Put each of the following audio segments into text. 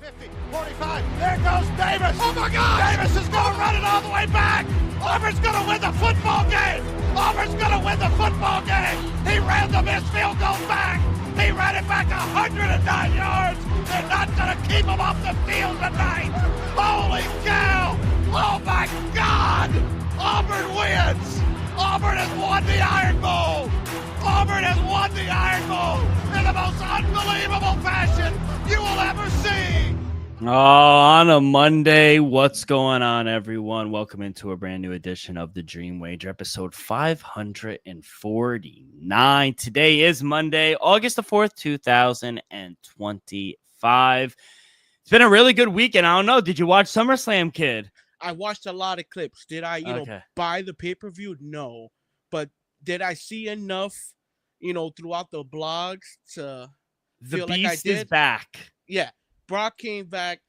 50, 45. There goes Davis. Oh, my God. Davis is going to run it all the way back. Auburn's going to win the football game. Auburn's going to win the football game. He ran the missed field goal back. He ran it back 109 yards. They're not going to keep him off the field tonight. Holy cow. Oh, my God. Auburn wins. Auburn has won the Iron Bowl. Auburn has won the Iron Bowl in the most unbelievable fashion you will ever see. Oh, on a Monday, what's going on, everyone? Welcome into a brand new edition of the Dream Wager, episode 549. Today is Monday, August the 4th, 2025. It's been a really good weekend. I don't know. Did you watch SummerSlam, kid? I watched a lot of clips. Did I, buy the pay-per-view? No. But did I see enough, throughout the blogs to feel like I did? The beast is back. Yeah. Brock came back.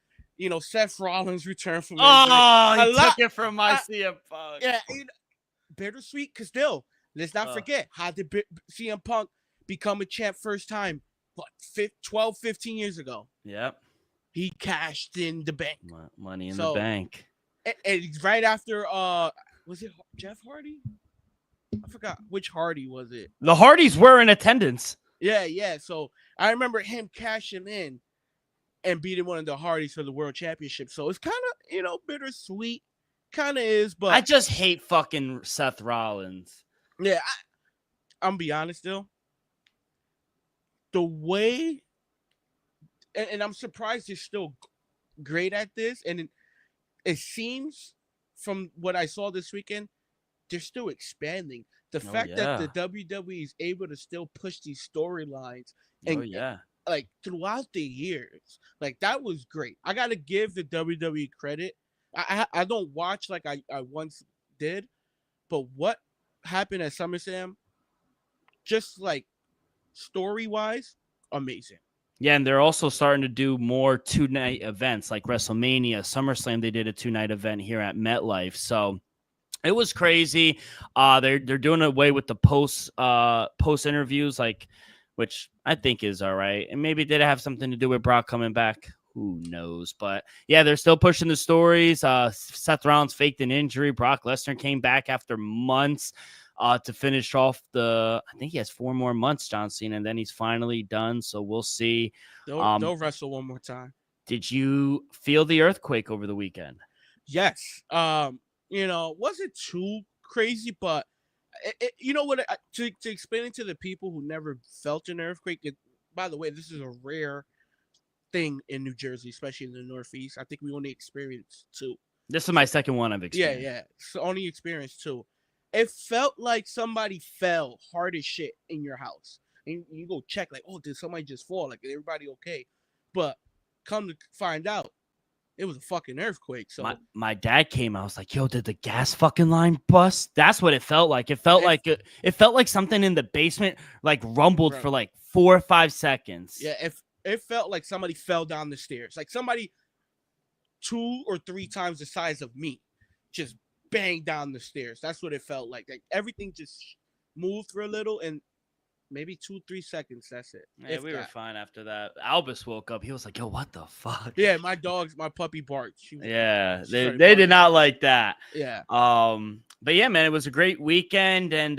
Seth Rollins returned from he took it from my CM Punk. Yeah, bittersweet, because still, let's not forget, how did CM Punk become a champ first time? 12, 15 years ago. Yep. He cashed in the bank. Money in the bank. And right after, was it Jeff Hardy? I forgot which Hardy was it. The Hardys were in attendance. Yeah. So I remember him cashing in and beating one of the Hardys for the World Championship. So it's kind of, bittersweet. Kind of is, but I just hate fucking Seth Rollins. Yeah, I'm gonna be honest still. The way, and I'm surprised they're still great at this, and it seems from what I saw this weekend, they're still expanding. The fact that the WWE is able to still push these storylines and like throughout the years, like that was great. I gotta give the WWE credit. I don't watch like I once did, but what happened at SummerSlam, just like story-wise, amazing. Yeah, and they're also starting to do more two-night events like WrestleMania, SummerSlam. They did a two-night event here at MetLife, so it was crazy. They're doing away with the post interviews, which I think is all right, and maybe it did have something to do with Brock coming back. Who knows? But yeah, they're still pushing the stories. Seth Rollins faked an injury. Brock Lesnar came back after months to finish off I think he has 4 more months, John Cena, and then he's finally done. So we'll see. They'll wrestle one more time. Did you feel the earthquake over the weekend? Yes. Wasn't too crazy, but to explain it to the people who never felt an earthquake. By the way, this is a rare thing in New Jersey, especially in the Northeast. I think we only experienced 2. This is my second one I've experienced. Yeah. So only experienced 2. It felt like somebody fell hard as shit in your house. And you go check, like, oh, did somebody just fall? Like, is everybody okay? But come to find out, it was a fucking earthquake. So my dad came out. I was like, yo, did the gas fucking line bust? That's what it felt like. It felt like something in the basement like rumbled for like 4 or 5 seconds. Yeah, it felt like somebody fell down the stairs. Like somebody 2 or 3 times the size of me just banged down the stairs. That's what it felt like. Like everything just moved for a little, and maybe 2-3 seconds. That's it. Yeah, we were fine after that. Elvis woke up. He was like, yo, what the fuck? Yeah, my puppy barked. Yeah, they did not like that. Yeah. But yeah, man, it was a great weekend, and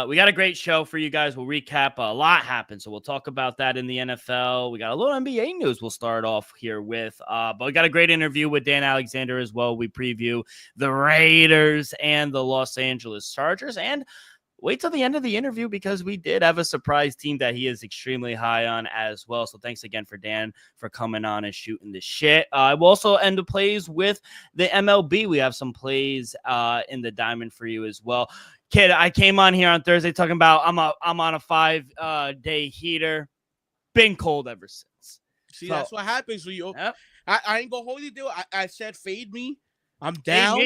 we got a great show for you guys. We'll recap. A lot happened, so we'll talk about that in the NFL. We got a little NBA news we'll start off here with. But we got a great interview with Dan Alexander as well. We preview the Raiders and the Los Angeles Chargers, and wait till the end of the interview because we did have a surprise team that he is extremely high on as well. So thanks again for Dan for coming on and shooting the shit. We'll also end the plays with the MLB. We have some plays in the diamond for you as well. Kid, I came on here on Thursday talking about I'm on a 5-day heater. Been cold ever since. See, that's what happens when you. Yep. I ain't gonna hold you to it. I said fade me. I'm down,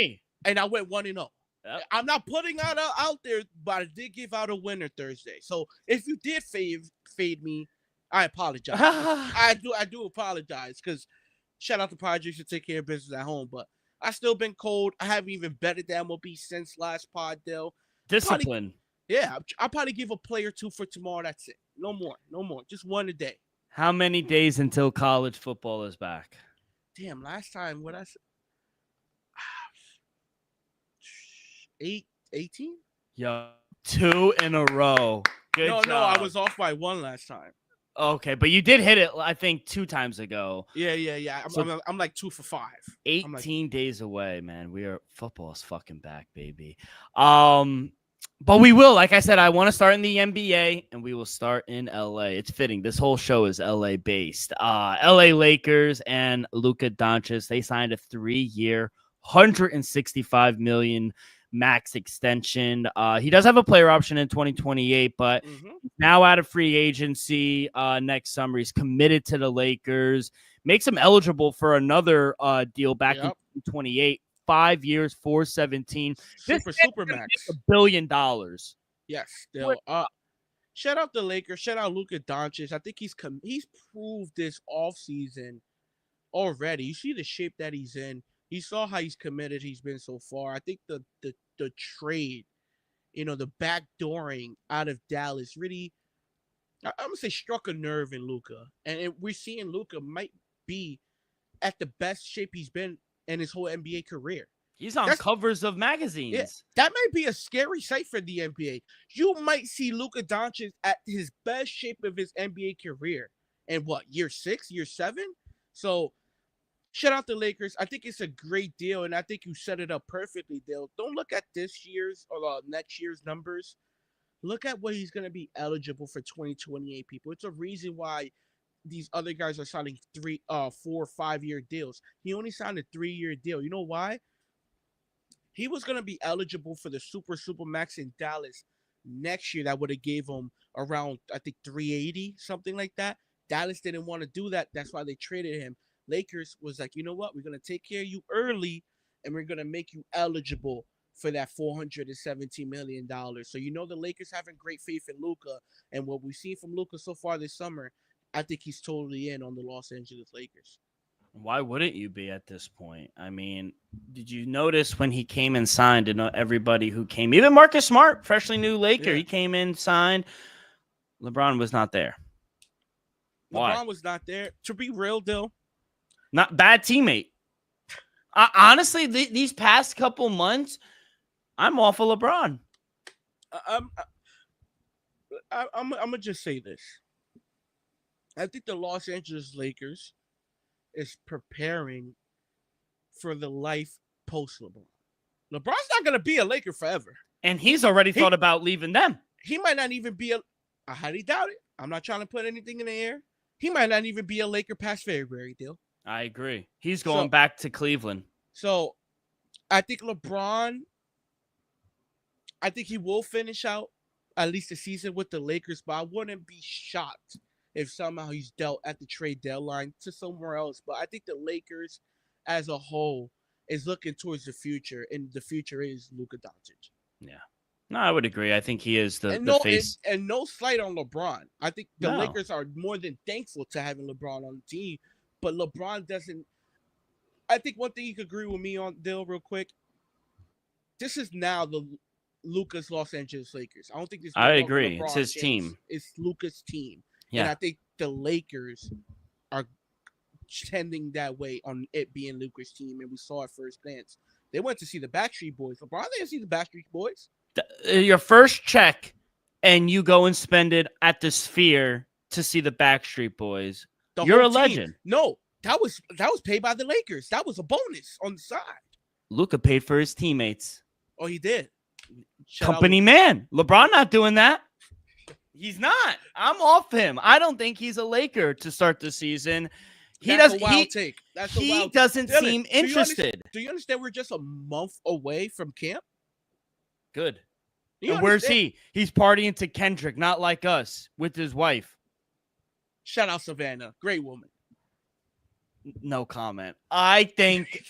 and I went 1-0. Yep. I'm not putting that out there, but I did give out a winner Thursday. So if you did fade me, I apologize. I do apologize because shout out to Projects to take care of business at home. But I still been cold. I haven't even betted the MLB since last pod deal. Discipline. I'll probably give a play or 2 for tomorrow. That's it. No more. Just 1 a day. How many days until college football is back? damn, last time what I said, 18? Yo, 2 in a row. Good No, job. no, I was off by 1 last time. Okay, but you did hit it, I think, 2 times ago. Yeah. I'm like 2 for 5. 18 days away, man. Football's fucking back, baby. But we will, like I said, I want to start in the NBA and we will start in LA. It's fitting. This whole show is LA based. LA Lakers and Luka Doncic, they signed a 3-year, $165 million max extension. He does have a player option in 2028, but now out of free agency next summer, he's committed to the Lakers. Makes him eligible for another deal back in 2028. 5 years, 417. Super max. $1 billion. Yes, still. Shout out the Lakers. Shout out Luka Doncic. I think he's proved this offseason already. You see the shape that he's in. You saw how he's committed he's been so far. I think the trade, the backdooring out of Dallas really, I'm gonna say, struck a nerve in Luka, and we're seeing Luka might be at the best shape he's been in his whole NBA career. He's on covers of magazines. Yeah, that might be a scary sight for the NBA. You might see Luka Doncic at his best shape of his NBA career in year 6, year 7? So shout out the Lakers. I think it's a great deal, and I think you set it up perfectly, Dale. Don't look at this year's or next year's numbers. Look at what he's going to be eligible for 2028, people. It's a reason why these other guys are signing 3, 4, 5-year deals. He only signed a 3-year deal. You know why? He was going to be eligible for the super max in Dallas next year. That would have gave him around, I think, 380, something like that. Dallas didn't want to do that. That's why they traded him. Lakers was like, you know what? We're going to take care of you early, and we're going to make you eligible for that $417 million. So the Lakers having great faith in Luka, and what we've seen from Luka so far this summer, I think he's totally in on the Los Angeles Lakers. Why wouldn't you be at this point? I mean, did you notice when he came and signed, and everybody who came, even Marcus Smart, freshly new Laker, he came in, signed. LeBron was not there. Why? LeBron was not there. To be real, Dill. Not bad teammate. Honestly, these past couple months, I'm off of LeBron. I'm gonna just say this. I think the Los Angeles Lakers is preparing for the life post LeBron. LeBron's not gonna be a Laker forever, and he's already thought about leaving them. He might not even be I highly doubt it. I'm not trying to put anything in the air. He might not even be a Laker past February, Deal. I agree. He's going back to Cleveland. So I think LeBron, I think he will finish out at least the season with the Lakers, but I wouldn't be shocked if somehow he's dealt at the trade deadline to somewhere else. But I think the Lakers as a whole is looking towards the future, and the future is Luka Doncic. Yeah. No, I would agree. I think he is the face. And no slight on LeBron. I think the Lakers are more than thankful to having LeBron on the team, but LeBron doesn't. I think one thing you could agree with me on, Dill, real quick. This is now the Luka's Los Angeles Lakers. I don't think this. I agree. LeBron it's his James. team. It's Luka's team. Yeah. And I think the Lakers are tending that way on it being Luka's team, and we saw at first glance. They went to see the Backstreet Boys. LeBron didn't see the Backstreet Boys. Your first check, and you go and spend it at the Sphere to see the Backstreet Boys. You're a legend. No, that was paid by the Lakers. That was a bonus on the side. Luka paid for his teammates. Oh, he did. Company man. LeBron not doing that. He's not. I'm off him. I don't think he's a Laker to start the season. He doesn't seem interested. Do you understand we're just a month away from camp? Good. And where's he? He's partying to Kendrick, not like us, with his wife. Shout out Savannah. Great woman. No comment. I think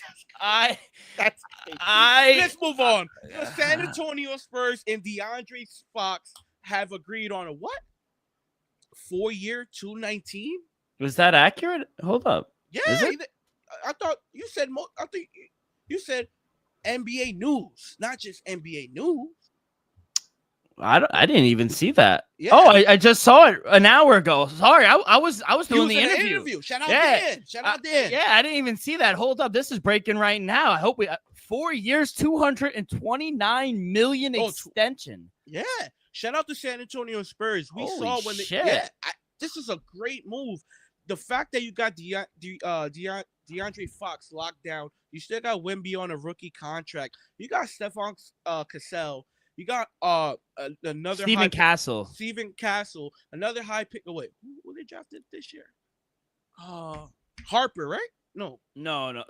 let's move on. The San Antonio Spurs and DeAndre Fox have agreed on a what? 4-year, $219? Was that accurate? Hold up. Yeah, I thought you said. I think you said NBA news, not just NBA news. I didn't even see that. Yeah. Oh, I just saw it an hour ago. Sorry, I was doing the interview. Shout out Yeah. Dan. Shout out Dan. Yeah, I didn't even see that. Hold up, this is breaking right now. I hope we 4 years, 229 million extension. Yeah. Shout out to San Antonio Spurs. We Holy saw when shit. this is a great move. The fact that you got DeAndre Fox locked down, you still got Wemby on a rookie contract. You got Stephon Cassell. You got another Steven Castle, another high pick. Oh, wait, who they drafted this year? Harper, right? No,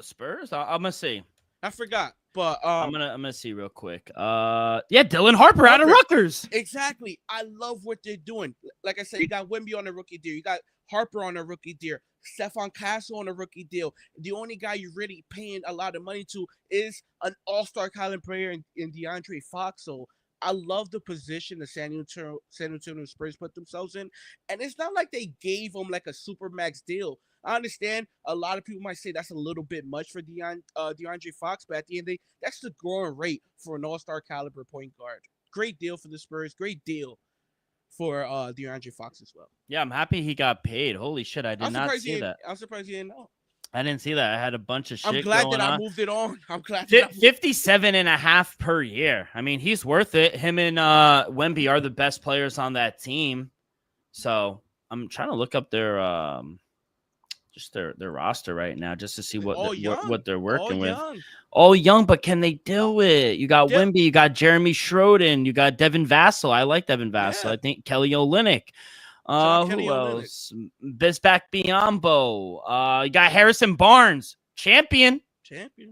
Spurs. I'm gonna see. I forgot, but I'm gonna see real quick. Yeah, Dylan Harper out of Rutgers. Exactly. I love what they're doing. Like I said, you got Wemby on a rookie deal. You got Harper on a rookie deal. Stephon Castle on a rookie deal. The only guy you're really paying a lot of money to is an all-star caliber player in DeAndre Fox. So I love the position the San Antonio Spurs put themselves in. And it's not like they gave him like a super max deal. I understand a lot of people might say that's a little bit much for DeAndre Fox, but at the end of the day, that's the going rate for an all-star caliber point guard. Great deal for the Spurs. Great deal for DeAndre Fox as well. Yeah, I'm happy he got paid. Holy shit, I did not see that. I'm surprised you didn't know. I didn't see that. I had a bunch of shit. I'm glad that I moved it on. I'm glad that 57.5 per year. I mean, he's worth it. Him and Wemby are the best players on that team. So I'm trying to look up their just their roster right now just to see what they're working with. All young, but can they do it? You got Wemby, you got Jeremy Schroden, you got Devin Vassell. I like Devin Vassell. Yeah. I think Kelly Olynyk. Who else? Bismack Biyombo. You got Harrison Barnes, champion.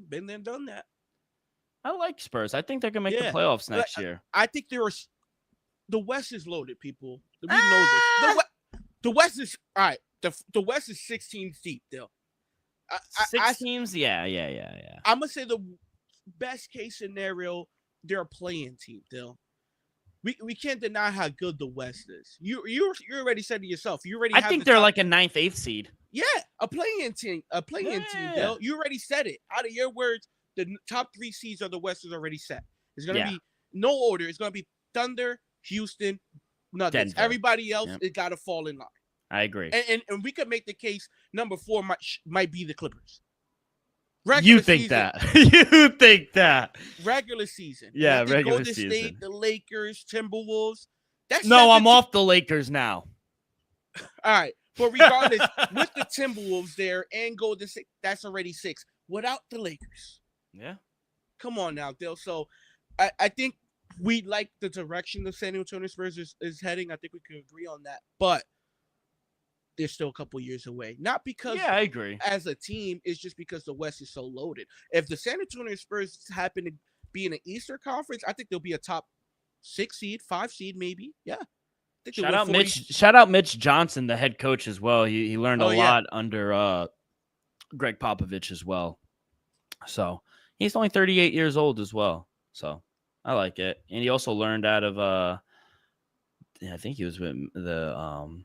Been there, done that. I like Spurs. I think they're gonna make the playoffs next year. I think the West is loaded, people. We know this. The West is all right. The West is 6 teams deep, Dill. 6 teams? Yeah. I'm gonna say the best case scenario, they're a playing team, Dill. We can't deny how good the West is. You already said it yourself. I think they're like a 9th, 8th seed. Yeah, a playing team, team, Dill. You already said it. Out of your words, the top 3 seeds of the West is already set. It's gonna be no order. It's gonna be Thunder, Houston, Nuggets. Denver. Everybody else, it gotta fall in line. I agree. And we could make the case number 4 might be the Clippers. You think that? Regular season. Yeah, regular Golden season. State, the Lakers, Timberwolves. I'm off the Lakers now. All right. But regardless, with the Timberwolves there and Golden State, that's already 6. Without the Lakers. Yeah. Come on now, Dale. So I think we like the direction the San Antonio Spurs is heading. I think we can agree on that. But they're still a couple years away. Not because I agree. As a team, it's just because the West is so loaded. If the San Antonio Spurs happen to be in the Eastern Conference, I think they'll be a top 6 seed, 5 seed, maybe. Yeah. Shout out Mitch Johnson, the head coach as well. He learned a lot under Greg Popovich as well. So he's only 38 years old as well. So I like it. And he also learned out of I think he was with the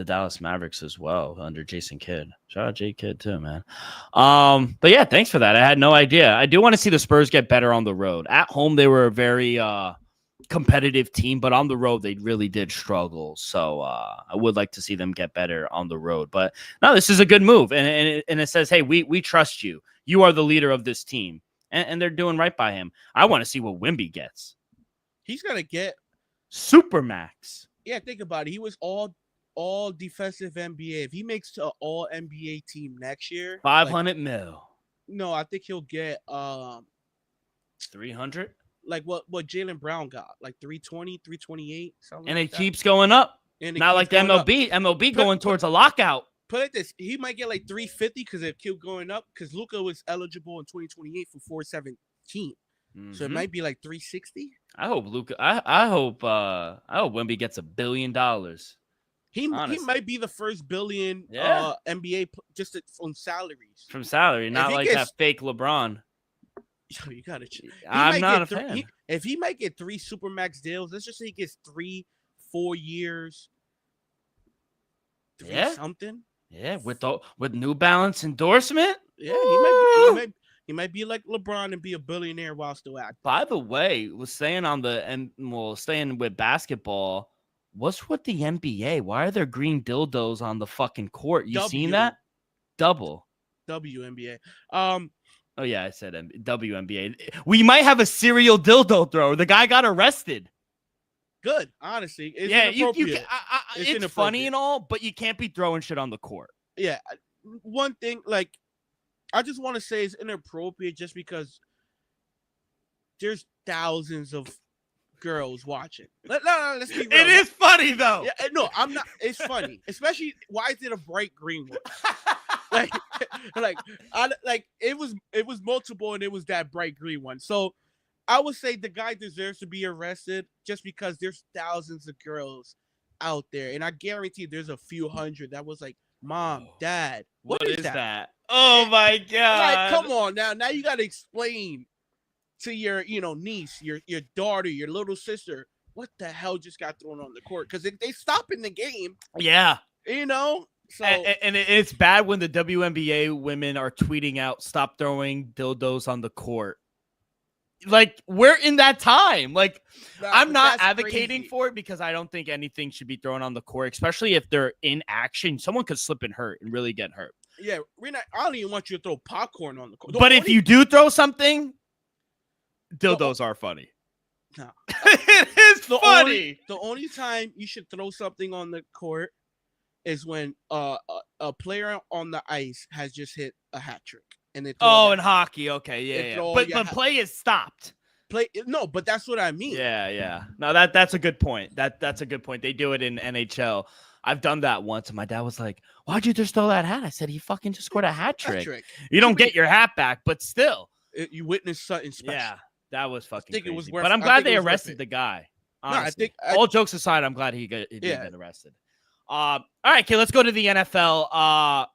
Dallas Mavericks as well under Jason Kidd. Shout out Jay Kidd too, man. But yeah, thanks for that. I had no idea. I do want to see the Spurs get better on the road. At home, they were a very competitive team, but on the road, they really did struggle. So I would like to see them get better on the road. But no, this is a good move. And it says, hey, we trust you. You are the leader of this team. And they're doing right by him. I want to see what Wemby gets. He's going to get Supermax. Yeah, think about it. He was all defensive NBA. If he makes an all NBA team next year, 500 mil. No, I think he'll get 300. Like what Jaylen Brown got, like 320, 328, something. And like it keeps going up. Not like the MLB. Up. MLB going towards a lockout. Put it this: he might get like 350 because it kept going up. Because Luka was eligible in 2028 for 417, so it might be like 360. I hope Luka. I hope Wemby gets $1 billion. He might be the first billion NBA just from salaries. From salary, not like that fake LeBron. You gotta. I'm not a fan. If he might get 3 supermax deals, let's just say he gets 3-4 years. Yeah, something. Yeah, with New Balance endorsement. Yeah, He might be like LeBron and be a billionaire while still acting. By the way, staying with basketball, what's with the NBA? Why are there green dildos on the fucking court? You seen that? Double. WNBA. Oh yeah, I said WNBA. We might have a serial dildo thrower. The guy got arrested. Good, honestly. It's inappropriate. It's funny and all, but you can't be throwing shit on the court. Yeah, one thing, like, I just want to say it's inappropriate just because there's thousands of girls watching. Let's be real. It is funny though. Yeah, no, I'm not. It's funny, especially why is it a bright green one? It was multiple and it was that bright green one. So I would say the guy deserves to be arrested just because there's thousands of girls out there, and I guarantee there's a few hundred that was like, Mom, Dad, what is that? Oh my God. Like, come on now. Now you gotta explain to your, niece, your daughter, your little sister, what the hell just got thrown on the court? Because they stop in the game. Yeah. So and it's bad when the WNBA women are tweeting out, "Stop throwing dildos on the court." Like, we're in that time. Like, I'm not advocating for it because I don't think anything should be thrown on the court, especially if they're in action. Someone could slip and hurt and really get hurt. Yeah, I don't even want you to throw popcorn on the court. But if you do throw something, dildos are funny. No. It is funny. The only time you should throw something on the court is when a player on the ice has just hit a hat trick. And in hockey, okay, yeah. But play is stopped. No, but that's what I mean. Yeah. No, that's a good point. That's a good point. They do it in NHL. I've done that once, and my dad was like, "Why'd you just throw that hat?" I said, "He fucking just scored a hat trick. You don't get your hat back, but still, you witnessed something special." Yeah, that was fucking crazy. It was worth, but I'm glad they arrested the guy. Honestly. No, all jokes aside, I'm glad he did get arrested. All right, okay, let's go to the NFL.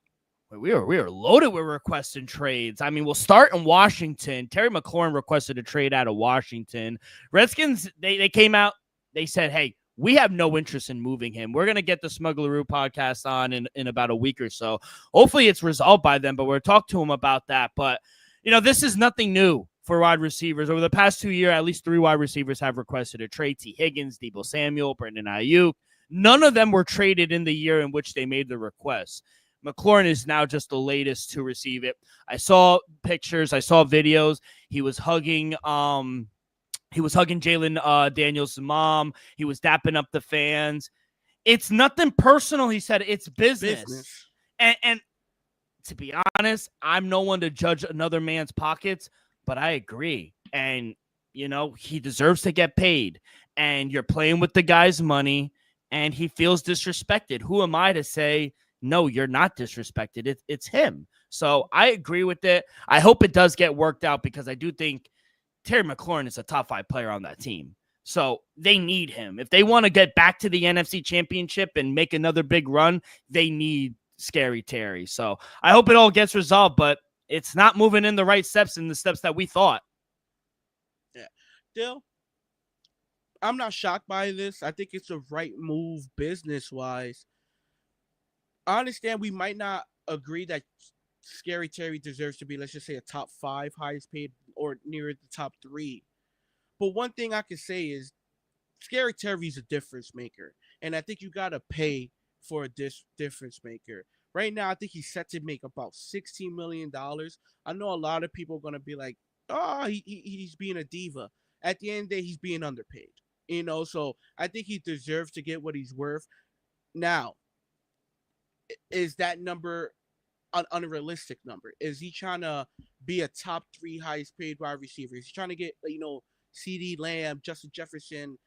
We are loaded with requests and trades. I mean, we'll start in Washington. Terry McLaurin requested a trade out of Washington. Redskins, they came out. They said, hey, we have no interest in moving him. We're going to get the Smuggleroo podcast on in about a week or so. Hopefully it's resolved by then, but we'll talk to him about that. But, this is nothing new for wide receivers. Over the past 2 years, at least 3 wide receivers have requested a trade. T. Higgins, Deebo Samuel, Brandon Ayuk. None of them were traded in the year in which they made the request. McLaurin is now just the latest to receive it. I saw pictures. I saw videos. He was hugging Jalen Daniels' mom. He was dapping up the fans. It's nothing personal, he said. It's business. And to be honest, I'm no one to judge another man's pockets, but I agree. And, he deserves to get paid. And you're playing with the guy's money, and he feels disrespected. Who am I to say, no, you're not disrespected. It's him. So I agree with it. I hope it does get worked out because I do think Terry McLaurin is a top 5 player on that team. So they need him. If they want to get back to the NFC Championship and make another big run, they need Scary Terry. So I hope it all gets resolved, but it's not moving in the right steps, in the steps that we thought. Yeah. Still, I'm not shocked by this. I think it's the right move business-wise. I understand we might not agree that Scary Terry deserves to be, let's just say, a top 5 highest paid or near the top 3. But one thing I can say is Scary Terry's a difference maker. And I think you got to pay for a difference maker. Right now, I think he's set to make about $16 million. I know a lot of people are going to be like, oh, he's being a diva. At the end of the day, he's being underpaid. So I think he deserves to get what he's worth. Now, is that number an unrealistic number? Is he trying to be a top 3 highest paid wide receiver? Is he trying to get, CeeDee Lamb, Justin Jefferson,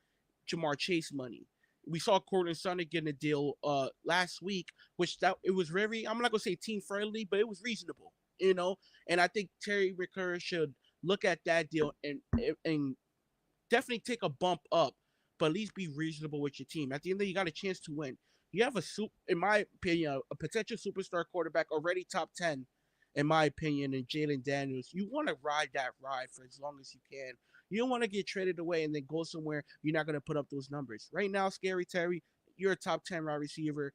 Jamar Chase money? We saw Cortland Sutton getting a deal last week, which it was very, I'm not going to say team friendly, but it was reasonable, And I think Terry McLaurin should look at that deal and definitely take a bump up, but at least be reasonable with your team. At the end of the day, you got a chance to win. You have in my opinion, a potential superstar quarterback already top 10, in my opinion, in Jalen Daniels. You want to ride that ride for as long as you can. You don't want to get traded away and then go somewhere you're not going to put up those numbers. Right now, Scary Terry, you're a top 10 wide receiver.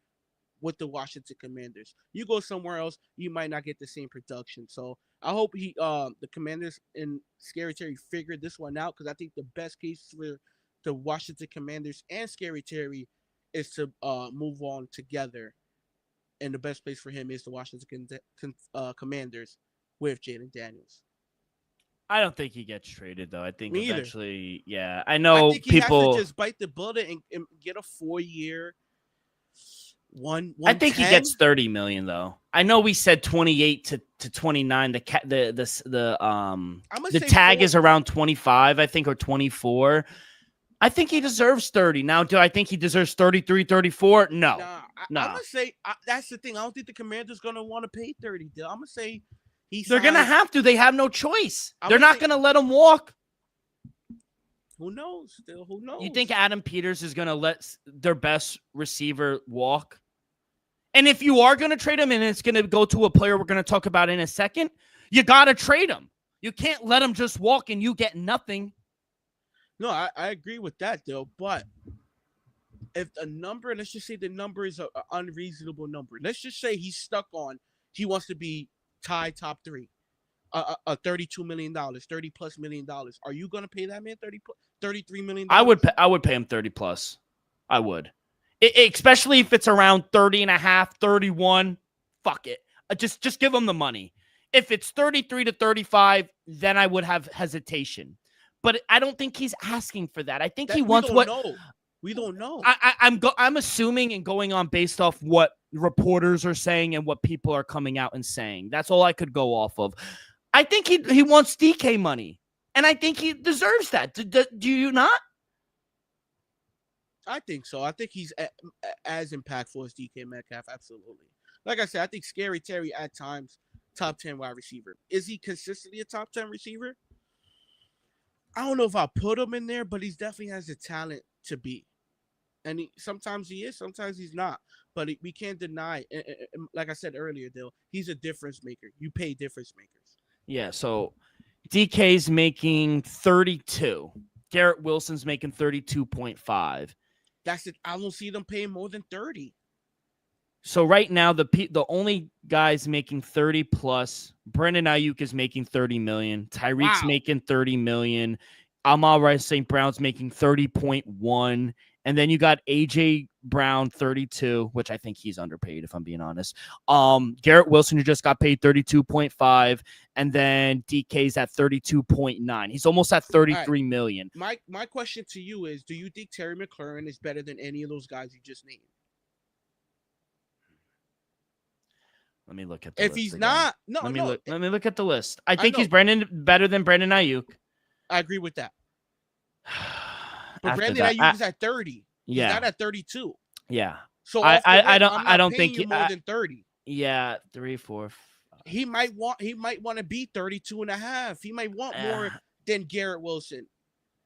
with the Washington Commanders. You go somewhere else, you might not get the same production. So I hope the Commanders and Scary Terry figured this one out, because I think the best case for the Washington Commanders and Scary Terry is to move on together, and the best place for him is the Washington Commanders with Jaden Daniels. I don't think he gets traded, though. I think Me either. eventually, yeah. I know I think he has to just bite the bullet and get a 4-year one. I think he 110. gets $30 million, though. I know we said 28 to 29. The tag is around 25, I think, or 24. I think he deserves 30. Now, do I think he deserves 33, 34? No. I'm gonna say that's the thing. I don't think the Commanders gonna want to pay 30. I'm gonna say they're gonna have to. They have no choice. They're not gonna let him walk. Who knows? Still, who knows? You think Adam Peters is gonna let their best receiver walk? And if you are gonna trade him, and it's gonna go to a player we're gonna talk about in a second, you gotta trade him. You can't let him just walk and you get nothing. No, I agree with that, though. But if the number, let's just say the number is an unreasonable number. Let's just say he's stuck on, he wants to be tied top 3, $32 million, $30+ million. Are you going to pay that man $33 million? I would pay him 30 plus. I would. Especially if it's around 30 and a half, 31. Fuck it. Just give him the money. If it's 33 to 35, then I would have hesitation. But I don't think he's asking for that. I think he wants what. We don't know. I'm assuming and going on based off what reporters are saying and what people are coming out and saying. That's all I could go off of. I think he wants DK money, and I think he deserves that. Do you not? I think so. I think he's as impactful as DK Metcalf. Absolutely. Like I said, I think Scary Terry at times top 10 wide receiver. Is he consistently a top 10 receiver? I don't know if I'll put him in there, but he definitely has the talent to be. And sometimes he is, sometimes he's not. But we can't deny, like I said earlier, Dill, he's a difference maker. You pay difference makers. Yeah, so DK's making 32. Garrett Wilson's making 32.5. That's it. I don't see them paying more than 30. So right now, the only guys making 30 plus, Brandon Ayuk is making 30 million. Tyreek's making 30 million. Amon-Ra St. Brown's making 30.1. And then you got AJ Brown, 32, which I think he's underpaid, if I'm being honest. Garrett Wilson, who just got paid 32.5, and then DK's at 32.9. He's almost at 33 million. My question to you is, do you think Terry McLaurin is better than any of those guys you just named? Let me look at the list. If he's not, let me look at the list. I think he's better than Brandon Ayuk. I agree with that. But Brandon Ayuk is at 30. Yeah. He's not at 32. Yeah. So I don't think more than 30. Yeah, 3, 4. 5. He might want to be 32 and a half. He might want more than Garrett Wilson.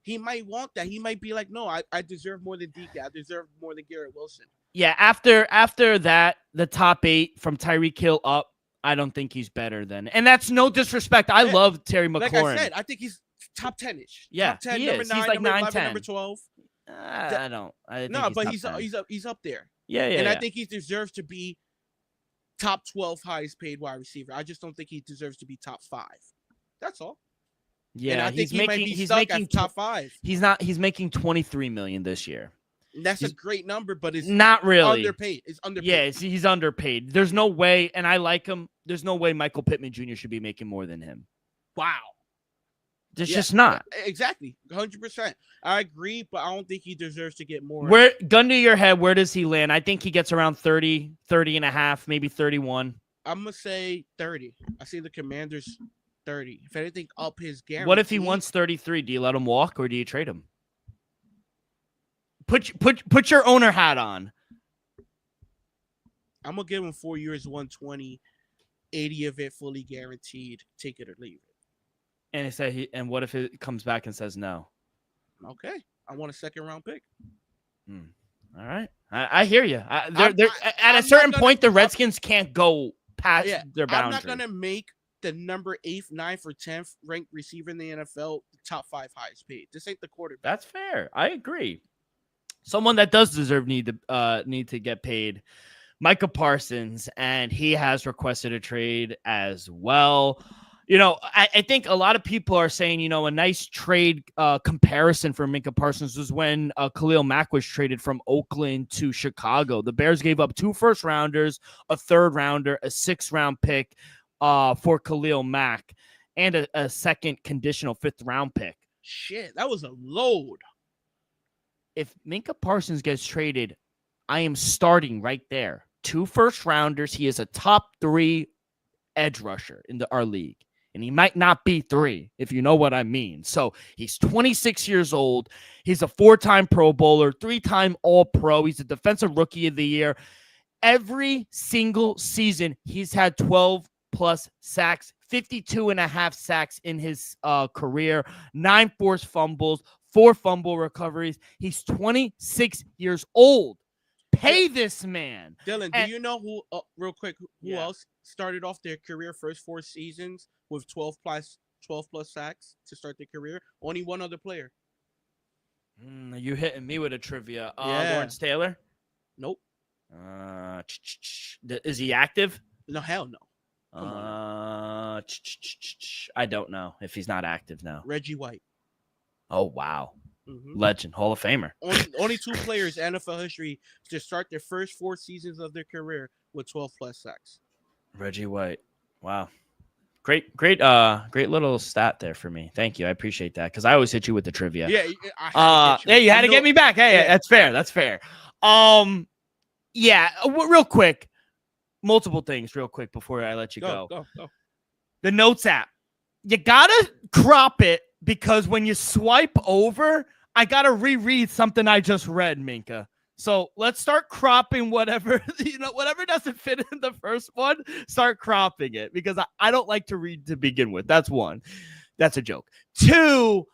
He might want that. He might be like, no, I deserve more than DK. I deserve more than Garrett Wilson. Yeah, after that, the top 8 from Tyreek Hill up, I don't think he's better than. And that's no disrespect. I love Terry McLaurin. Like I said, I think he's top 10-ish. Yeah, top 10, he number is. 9, he's like number 9, 11, 10. number 12. I don't. But he's up there. Yeah. And I think he deserves to be top 12 highest paid wide receiver. I just don't think he deserves to be top 5. That's all. Yeah, and I think he's making top 5. He's making 23 million this year. And that's a great number, but it's not really underpaid. It's underpaid. Yeah, he's underpaid. There's no way, and I like him. There's no way Michael Pittman Jr. should be making more than him. Wow. There's just not. Exactly. 100%. I agree, but I don't think he deserves to get more. Gun to your head, where does he land? I think he gets around 30 and a half, maybe 31. I'm going to say 30. I see the Commanders 30. If anything, up his guarantee. What if he wants 33? Do you let him walk or do you trade him? Put your owner hat on. I'm going to give him 4 years, 120, 80 of it fully guaranteed. Take it or leave it. And what if it comes back and says no? Okay. I want a second-round pick. All right. I hear you. At a certain point, the Redskins can't go past their boundary. I'm not going to make the number 8th, 9th, or 10th ranked receiver in the NFL the top 5 highest paid. This ain't the quarterback. That's fair. I agree. Someone that does deserve need to get paid. Micah Parsons, and he has requested a trade as well. I think a lot of people are saying, a nice trade comparison for Micah Parsons was when Khalil Mack was traded from Oakland to Chicago. The Bears gave up 2 first-rounders, a 3rd-rounder, a 6th-round pick for Khalil Mack, and a second conditional 5th-round pick. Shit, that was a load. If Micah Parsons gets traded, I am starting right there. 2 first-rounders. He is a top 3 edge rusher in our league. And he might not be 3, if you know what I mean. So he's 26 years old. He's a 4-time Pro Bowler, 3-time All-Pro. He's a Defensive Rookie of the Year. Every single season, he's had 12-plus sacks, 52.5 sacks in his career, 9 forced fumbles, 4 fumble recoveries. He's 26 years old. Pay this man. Dylan, do you know who, real quick, who else started off their career first 4 seasons with 12 plus sacks to start their career? Only one other player. You hitting me with a trivia. Lawrence Taylor? Nope. Is he active? No, hell no. I don't know if he's not active now. Reggie White. Oh, wow. Mm-hmm. Legend, Hall of Famer. Only 2 players in NFL history to start their first 4 seasons of their career with 12 plus sacks. Reggie White. Wow. Great little stat there for me. Thank you. I appreciate that because I always hit you with the trivia. Yeah, you had to get me back. Hey, that's fair. That's fair. Real quick. Multiple things real quick before I let you go. The Notes app. You gotta crop it because when you swipe over, I gotta reread something I just read, Minka. So let's start cropping whatever doesn't fit in the first one, start cropping it because I don't like to read to begin with. That's 1. That's a joke. 2,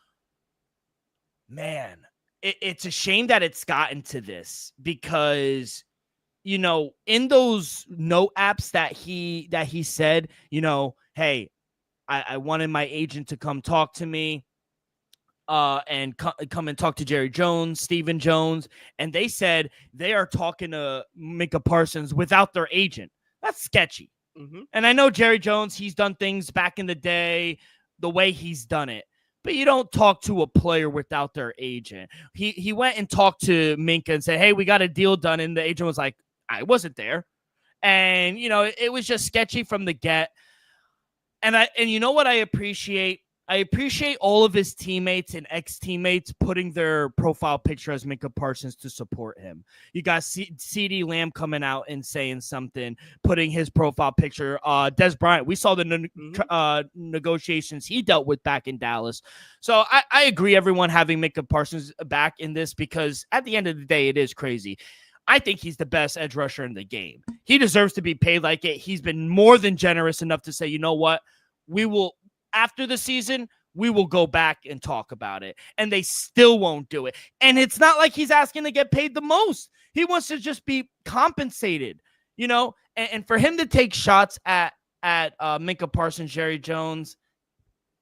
man, it's a shame that it's gotten to this because, in those note apps that he said, hey, I wanted my agent to come talk to me. And come and talk to Jerry Jones, Stephen Jones, and they said they are talking to Micah Parsons without their agent. That's sketchy. Mm-hmm. And I know Jerry Jones, he's done things back in the day the way he's done it, but you don't talk to a player without their agent. He went and talked to Minka and said, hey, we got a deal done, and the agent was like, I wasn't there. And, it was just sketchy from the get. And you know what I appreciate? I appreciate all of his teammates and ex-teammates putting their profile picture as Micah Parsons to support him. You got CeeDee Lamb coming out and saying something, putting his profile picture. Des Bryant, we saw the negotiations he dealt with back in Dallas. So I agree everyone having Micah Parsons back in this because at the end of the day, it is crazy. I think he's the best edge rusher in the game. He deserves to be paid like it. He's been more than generous enough to say, you know what, we will – after the season, we will go back and talk about it. And they still won't do it. And it's not like he's asking to get paid the most. He wants to just be compensated, and for him to take shots at Micah Parsons, Jerry Jones,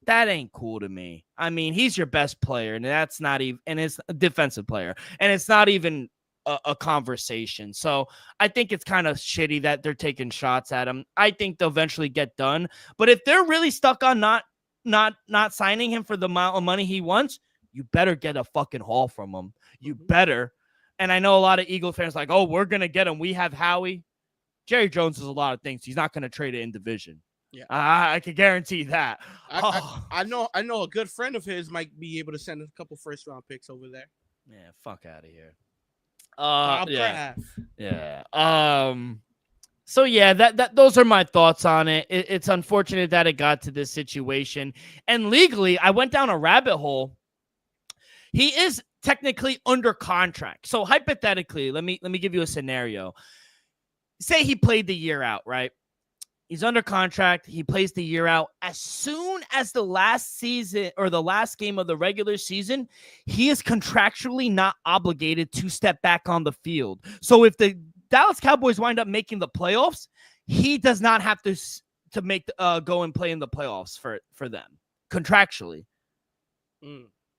that ain't cool to me. I mean, he's your best player, and that's not even, and it's a defensive player, and it's not even a conversation. So I think it's kind of shitty that they're taking shots at him. I think they'll eventually get done. But if they're really stuck on not signing him for the amount of money he wants, you better get a fucking haul from him. You better. And I know a lot of Eagle fans like, oh, we're going to get him. We have Howie. Jerry Jones is a lot of things. He's not going to trade it in division. Yeah, I can guarantee that. I know a good friend of his might be able to send a couple first round picks over there. Yeah, fuck out of here. So yeah, that those are my thoughts on it. It's unfortunate that it got to this situation. And legally, I went down a rabbit hole. He is technically under contract. So hypothetically, let me give you a scenario. Say he played the year out, right? He's under contract. He plays the year out. As soon as the last season or the last game of the regular season, he is contractually not obligated to step back on the field. So if the Dallas Cowboys wind up making the playoffs, he does not have to make go and play in the playoffs for them contractually.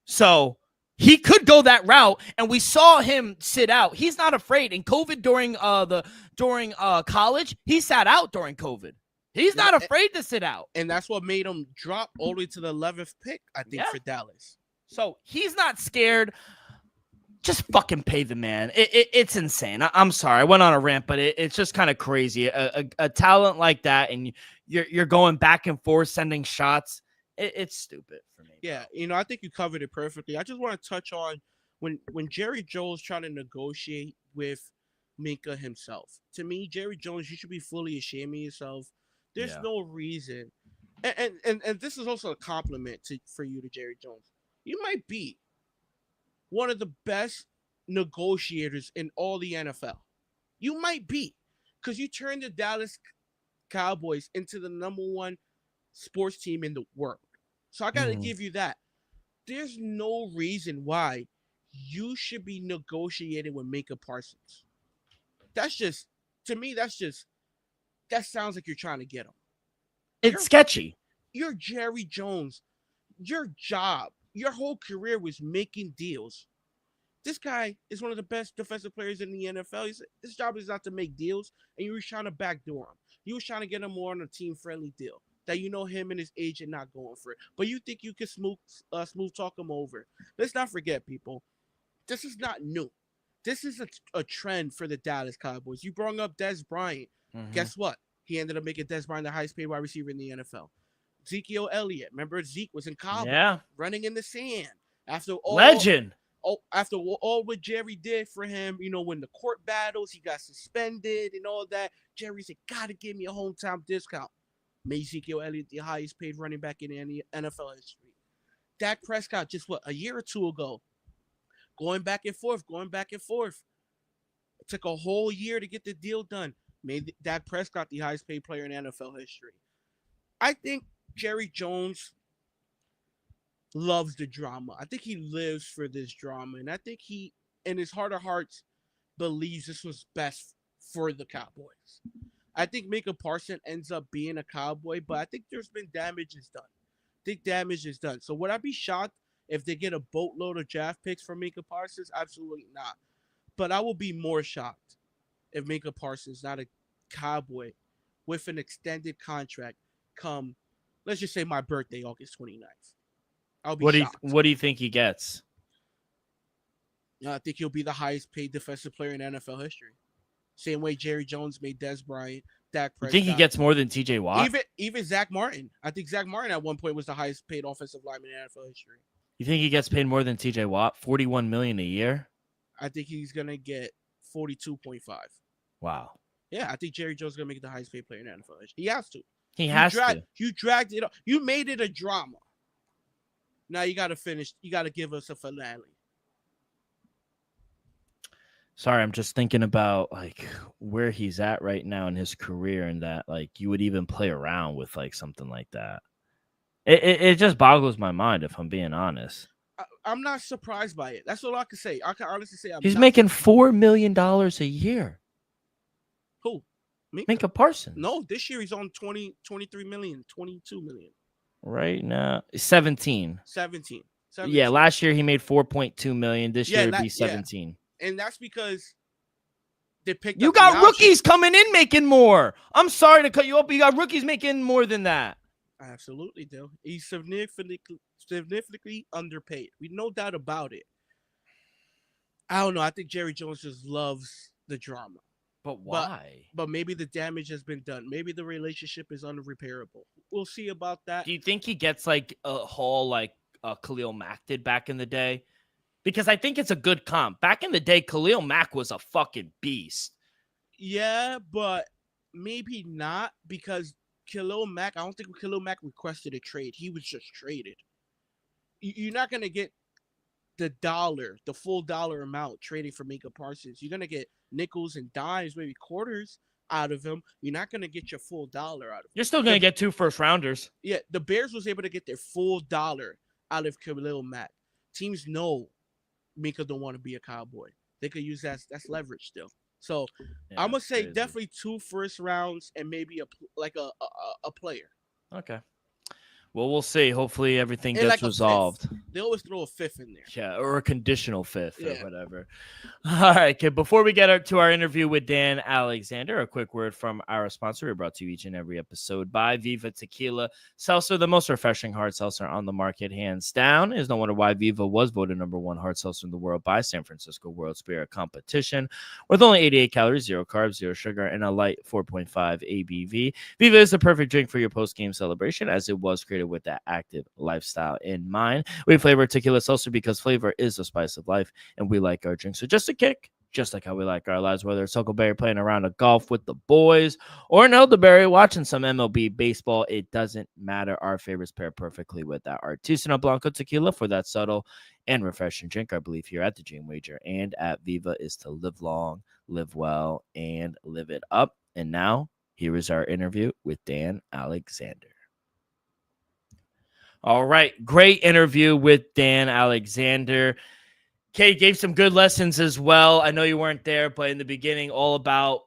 So he could go that route, and we saw him sit out. He's not afraid. In COVID during college, he sat out during COVID. He's not afraid to sit out. And that's what made him drop all the way to the 11th pick, I think, for Dallas. So he's not scared. Just fucking pay the man. It's insane. I'm sorry. I went on a rant, but it's just kind of crazy. A talent like that, and you're going back and forth, sending shots. It's stupid for me. Yeah, I think you covered it perfectly. I just want to touch on when Jerry Jones trying to negotiate with Minka himself. To me, Jerry Jones, you should be fully ashamed of yourself. There's no reason. And this is also a compliment for you to Jerry Jones. You might be one of the best negotiators in all the NFL. You might be, because you turned the Dallas Cowboys into the number one sports team in the world. So I got to give you that. There's no reason why you should be negotiating with Micah Parsons. That's just, to me, that sounds like you're trying to get him. It's sketchy. You're Jerry Jones. Your job, your whole career was making deals. This guy is one of the best defensive players in the NFL. His job is not to make deals, and you were trying to backdoor him. You were trying to get him more on a team-friendly deal that him and his agent not going for it. But you think you can smooth talk him over. Let's not forget, people, this is not new. This is a trend for the Dallas Cowboys. You brought up Dez Bryant. Mm-hmm. Guess what? He ended up making Dez Bryant the highest paid wide receiver in the NFL. Ezekiel Elliott. Remember, Zeke was in Cabo, running in the sand. After all what Jerry did for him, when the court battles, he got suspended and all that. Jerry said, gotta give me a hometown discount. Made Ezekiel Elliott the highest paid running back in any NFL history. Dak Prescott, just a year or two ago, going back and forth. It took a whole year to get the deal done. Made Dak Prescott the highest paid player in NFL history. I think Jerry Jones loves the drama. I think he lives for this drama. And I think he, in his heart of hearts, believes this was best for the Cowboys. I think Micah Parsons ends up being a Cowboy, but I think there's been damage is done. So would I be shocked if they get a boatload of draft picks from Micah Parsons? Absolutely not. But I will be more shocked if Micah Parsons not a Cowboy with an extended contract come, let's just say my birthday, August 29th. I'll be shocked. What do you think he gets? I think he'll be the highest paid defensive player in NFL history. Same way Jerry Jones made Dez Bryant, Dak Prescott. You think he gets more than TJ Watt? Even Zach Martin. I think Zach Martin at one point was the highest paid offensive lineman in NFL history. You think he gets paid more than TJ Watt? $41 million a year? I think he's gonna get 42.5. Wow. Yeah, I think Jerry Jones is gonna make it the highest paid player in NFL history. He has to. You dragged it up. You made it a drama. Now you gotta finish. You gotta give us a finale. Sorry, I'm just thinking about where he's at right now in his career, and that you would even play around with something like that. It just boggles my mind, if I'm being honest. I'm not surprised by it. That's all I can say. I can honestly say he's making $4 million a year. Who? Micah Parsons. No, this year he's on 23 million, 22 million. Right now, 17. 17. Yeah, last year he made 4.2 million. This year it'd be 17. Yeah. And that's because they picked. You got rookies coming in making more. I'm sorry to cut you up, but you got rookies making more than that. I absolutely do. He's significantly underpaid. No doubt about it. I don't know. I think Jerry Jones just loves the drama. But why? But maybe the damage has been done. Maybe the relationship is unrepairable. We'll see about that. Do you think he gets a haul like Khalil Mack did back in the day? Because I think it's a good comp. Back in the day, Khalil Mack was a fucking beast. Yeah, but maybe not, because Khalil Mack, I don't think Khalil Mack requested a trade. He was just traded. You're not going to get the full dollar amount trading for Micah Parsons. You're going to get nickels and dimes, maybe quarters out of him. You're not going to get your full dollar out of him. You're still going to get 2 first-rounders. Yeah, the Bears was able to get their full dollar out of Khalil Mack. Teams know Micah don't want to be a Cowboy. They could use that's leverage still. So yeah, I'm gonna say crazy. Definitely 2 first rounds and maybe a player. Okay. Well, we'll see. Hopefully everything And gets like a resolved. fifth. They always throw a fifth in there. Yeah, or a conditional fifth or Yeah. whatever. All right, kid. Before we get to our interview with Dan Alexander, a quick word from our sponsor. We're brought to you each and every episode by Viva Tequila Seltzer, the most refreshing hard seltzer on the market, hands down. It's no wonder why Viva was voted #1 hard seltzer in the world by San Francisco World Spirit Competition. With only 88 calories, 0 carbs, 0 sugar, and a light 4.5 ABV, Viva is the perfect drink for your post-game celebration, as it was created with that active lifestyle in mind. We flavor tequila seltzer because flavor is the spice of life, and we like our drinks. So just a kick, just like how we like our lives, whether it's Huckleberry playing a round of golf with the boys or an elderberry watching some MLB baseball, it doesn't matter. Our favorites pair perfectly with that Artisanal Blanco tequila for that subtle and refreshing drink. I believe here at the Dream Wager and at Viva is to live long, live well, and live it up. And now, here is our interview with Dan Alexander. All right, great interview with Dan Alexander. Kay gave some good lessons as well. I know you weren't there, but in the beginning, all about,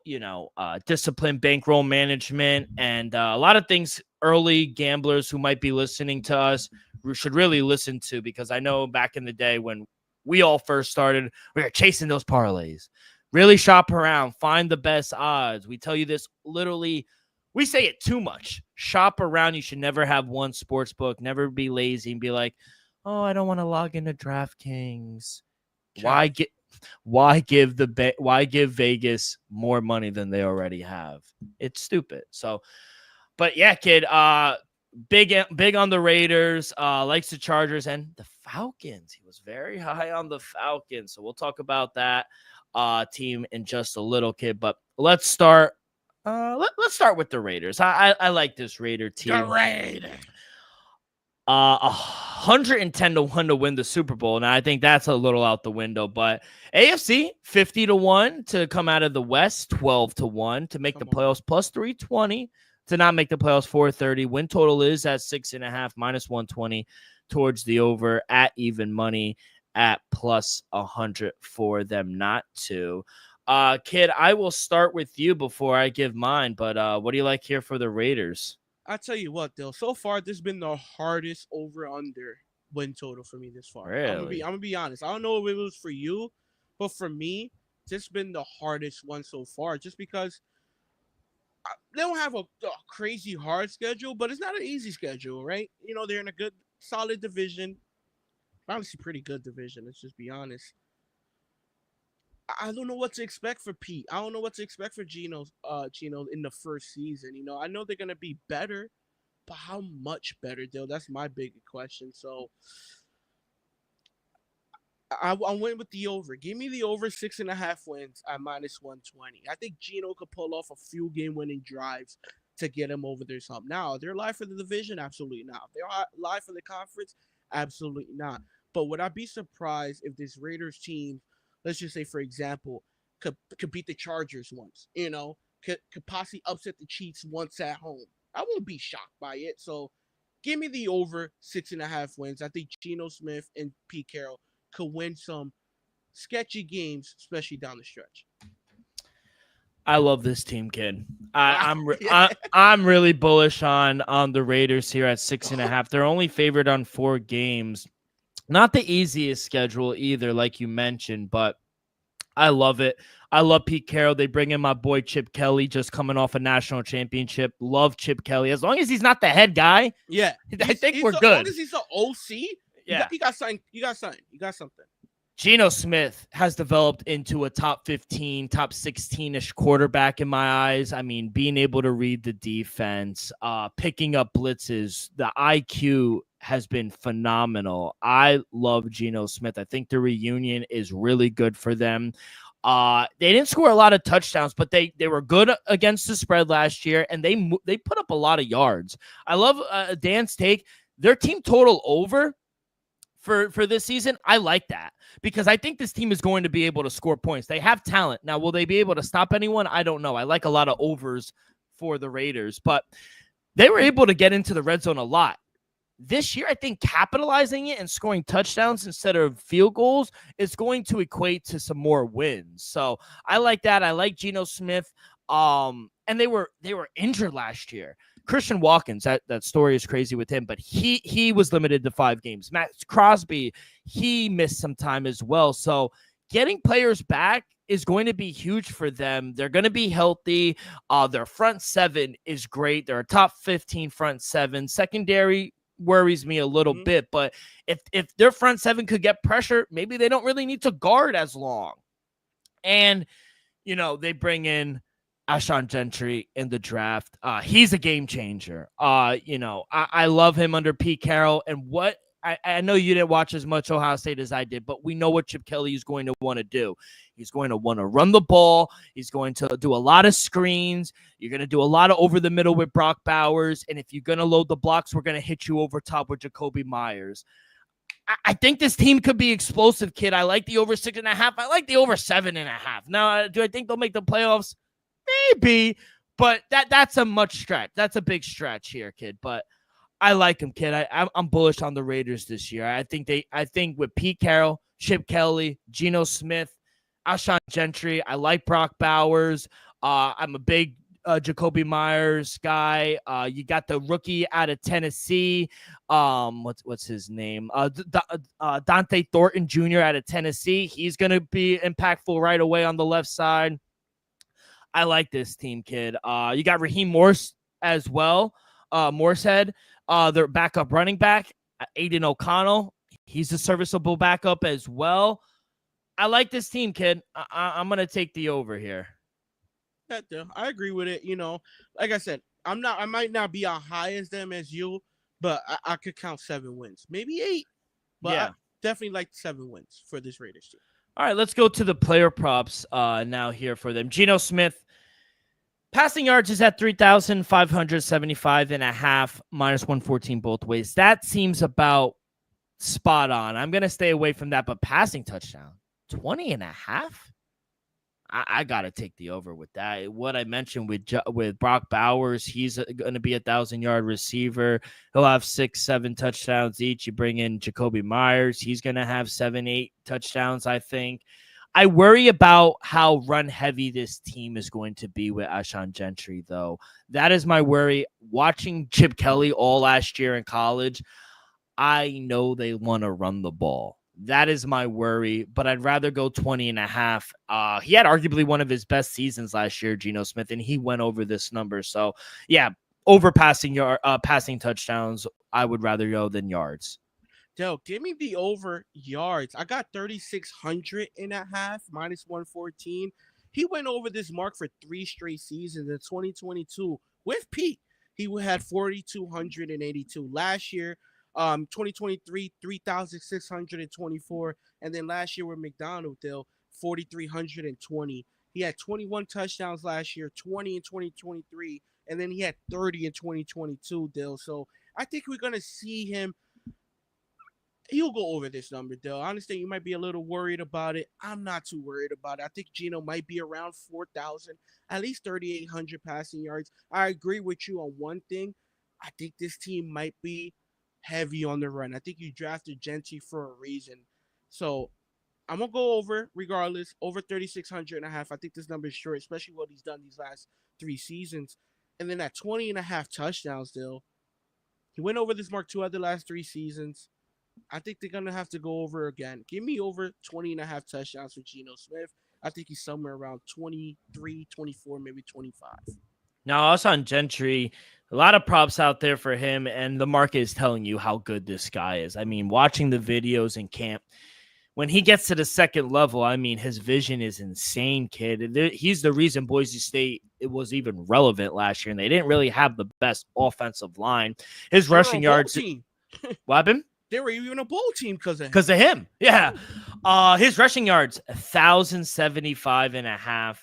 discipline, bankroll management, and a lot of things early gamblers who might be listening to us should really listen to, because I know back in the day when we all first started, we were chasing those parlays. Really shop around, find the best odds. We tell you this literally, we say it too much. Shop around. You should never have one sports book, never be lazy and be like, oh, I don't want to log into DraftKings. Why give Vegas more money than they already have? It's stupid. So, but yeah, kid, big on the Raiders, likes the Chargers and the Falcons. He was very high on the Falcons. So we'll talk about that team in just a little, kid. But let's start. Let's start with the Raiders. I like this Raider team. The Raiders. 110-1 to win the Super Bowl. Now I think that's a little out the window, but AFC 50-1 to come out of the West, 12-1 to make the playoffs, plus 320 to not make the playoffs, 430. Win total is at 6.5, minus 120 towards the over, at even money at plus 100 for them not to. Kid, I will start with you before I give mine, but what do you like here for the Raiders? I tell you what, though, so far this has been the hardest over/under win total for me this far. Really? I'm gonna be honest. I don't know if it was for you, but for me, this has been the hardest one so far. Just because they don't have a crazy hard schedule, but it's not an easy schedule, right? They're in a good, solid division. Honestly, pretty good division. Let's just be honest. I don't know what to expect for Pete. I don't know what to expect for Chino in the first season. I know they're gonna be better, but how much better, though? That's my big question. So I went with the over. Give me the over 6.5 wins at minus 120. I think Gino could pull off a few game-winning drives to get him over their hump. Now, they're live for the division? Absolutely not. They're live for the conference? Absolutely not. But would I be surprised if this Raiders team, let's just say, for example, could beat the Chargers once, could possibly upset the Chiefs once at home? I won't be shocked by it. So give me the over 6.5 wins. I think Geno Smith and Pete Carroll could win some sketchy games, especially down the stretch. I love this team, kid. I'm really bullish on the Raiders here at 6.5. They're only favored on 4 games. Not the easiest schedule either, like you mentioned, but I love it. I love Pete Carroll. They bring in my boy Chip Kelly, just coming off a national championship. Love Chip Kelly. As long as he's not the head guy, yeah, I think we're good. As long as he's an OC, yeah, you got something. You got something. Geno Smith has developed into a top 15, top 16-ish quarterback in my eyes. I mean, being able to read the defense, picking up blitzes, the IQ has been phenomenal. I love Geno Smith. I think the reunion is really good for them. They didn't score a lot of touchdowns, but they were good against the spread last year, and they put up a lot of yards. I love Dan's take. Their team total over for this season, I like that because I think this team is going to be able to score points. They have talent. Now, will they be able to stop anyone? I don't know. I like a lot of overs for the Raiders, but they were able to get into the red zone a lot. This year, I think capitalizing it and scoring touchdowns instead of field goals is going to equate to some more wins. So I like that. I like Geno Smith. And they were injured last year. Christian Watkins, that story is crazy with him, but he was limited to 5 games. Matt Crosby, he missed some time as well. So getting players back is going to be huge for them. They're going to be healthy. Their front 7 is great. They're a top 15 front 7. Secondary worries me a little bit, but if their front 7 could get pressure, maybe they don't really need to guard as long. And, they bring in Alshon Gentry in the draft. He's a game changer. I love him under Pete Carroll. And what I know you didn't watch as much Ohio State as I did, but we know what Chip Kelly is going to want to do. He's going to want to run the ball. He's going to do a lot of screens. You're going to do a lot of over the middle with Brock Bowers. And if you're going to load the blocks, we're going to hit you over top with Jacoby Myers. I think this team could be explosive, kid. I like the over 6.5. I like the over 7.5. Now, do I think they'll make the playoffs? Maybe, but that's a much stretch. That's a big stretch here, kid. But I like him, kid. I'm bullish on the Raiders this year. I think with Pete Carroll, Chip Kelly, Geno Smith, Alshon Gentry. I like Brock Bowers. I'm a big Jacoby Myers guy. You got the rookie out of Tennessee. What's his name? Dante Thornton Jr. out of Tennessee. He's gonna be impactful right away on the left side. I like this team, kid. You got Raheem Morse as well. Morsehead, their backup running back, Aiden O'Connell. He's a serviceable backup as well. I like this team, kid. I'm gonna take the over here. I agree with it. Like I said, I might not be as high as them as you, but I could count 7 wins, maybe 8. But yeah, I definitely like 7 wins for this Raiders team. All right, let's go to the player props now here for them. Geno Smith, passing yards is at 3,575.5, minus 114 both ways. That seems about spot on. I'm going to stay away from that, but passing touchdown, 20.5? I got to take the over with that. What I mentioned with Brock Bowers, he's going to be 1,000-yard receiver. He'll have 6-7 touchdowns each. You bring in Jacoby Myers. He's going to have 7-8 touchdowns, I think. I worry about how run-heavy this team is going to be with Alshon Gentry, though. That is my worry. Watching Chip Kelly all last year in college, I know they want to run the ball. That is my worry, but I'd rather go 20.5. He had arguably one of his best seasons last year, Geno Smith, and he went over this number. So, yeah, over passing touchdowns, I would rather go than yards. Yo, give me the over yards. I got 3,600.5, minus 114. He went over this mark for 3 straight seasons in 2022 with Pete. He had 4,282 last year. 2023, 3,624. And then last year with McDonald, Dill, 4,320. He had 21 touchdowns last year, 20 in 2023, and then he had 30 in 2022, Dill. So I think we're going to see him. He'll go over this number, Dill. I understand you might be a little worried about it. I'm not too worried about it. I think Geno might be around 4,000, at least 3,800 passing yards. I agree with you on one thing. I think this team might be heavy on the run. I think you drafted Gentry for a reason. So I'm going to go over regardless, over 3,600.5. I think this number is short, especially what he's done these last 3 seasons. And then at 20.5 touchdowns, Dill. He went over this mark 2 out of the last 3 seasons. I think they're going to have to go over again. Give me over 20.5 touchdowns for Geno Smith. I think he's somewhere around 23, 24, maybe 25. Now, Alshon Gentry, a lot of props out there for him, and the market is telling you how good this guy is. I mean, watching the videos in camp, when he gets to the second level, I mean, his vision is insane, kid. He's the reason Boise State was even relevant last year, and they didn't really have the best offensive line. His rushing yards. What happened? They were even a bowl team because of him. Yeah. His rushing yards, 1,075.5.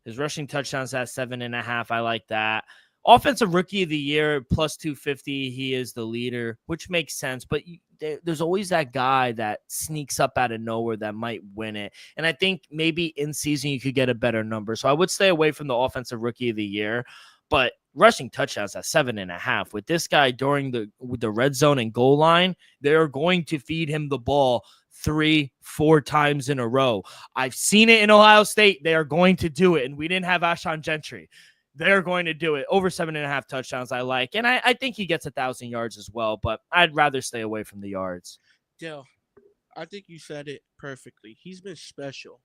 His rushing touchdowns at 7.5. I like that. Offensive Rookie of the Year, plus 250. He is the leader, which makes sense. But there's always that guy that sneaks up out of nowhere that might win it. And I think maybe in season you could get a better number. So I would stay away from the Offensive Rookie of the Year. But rushing touchdowns at 7.5. With this guy during the red zone and goal line, they're going to feed him the ball 3-4 times in a row. I've seen it in Ohio State. They are going to do it. And we didn't have Alshon Gentry. they're going to do it. Over 7.5 touchdowns, I like. And I think he gets 1,000 yards as well, but I'd rather stay away from the yards. Dale, I think you said it perfectly. He's been special.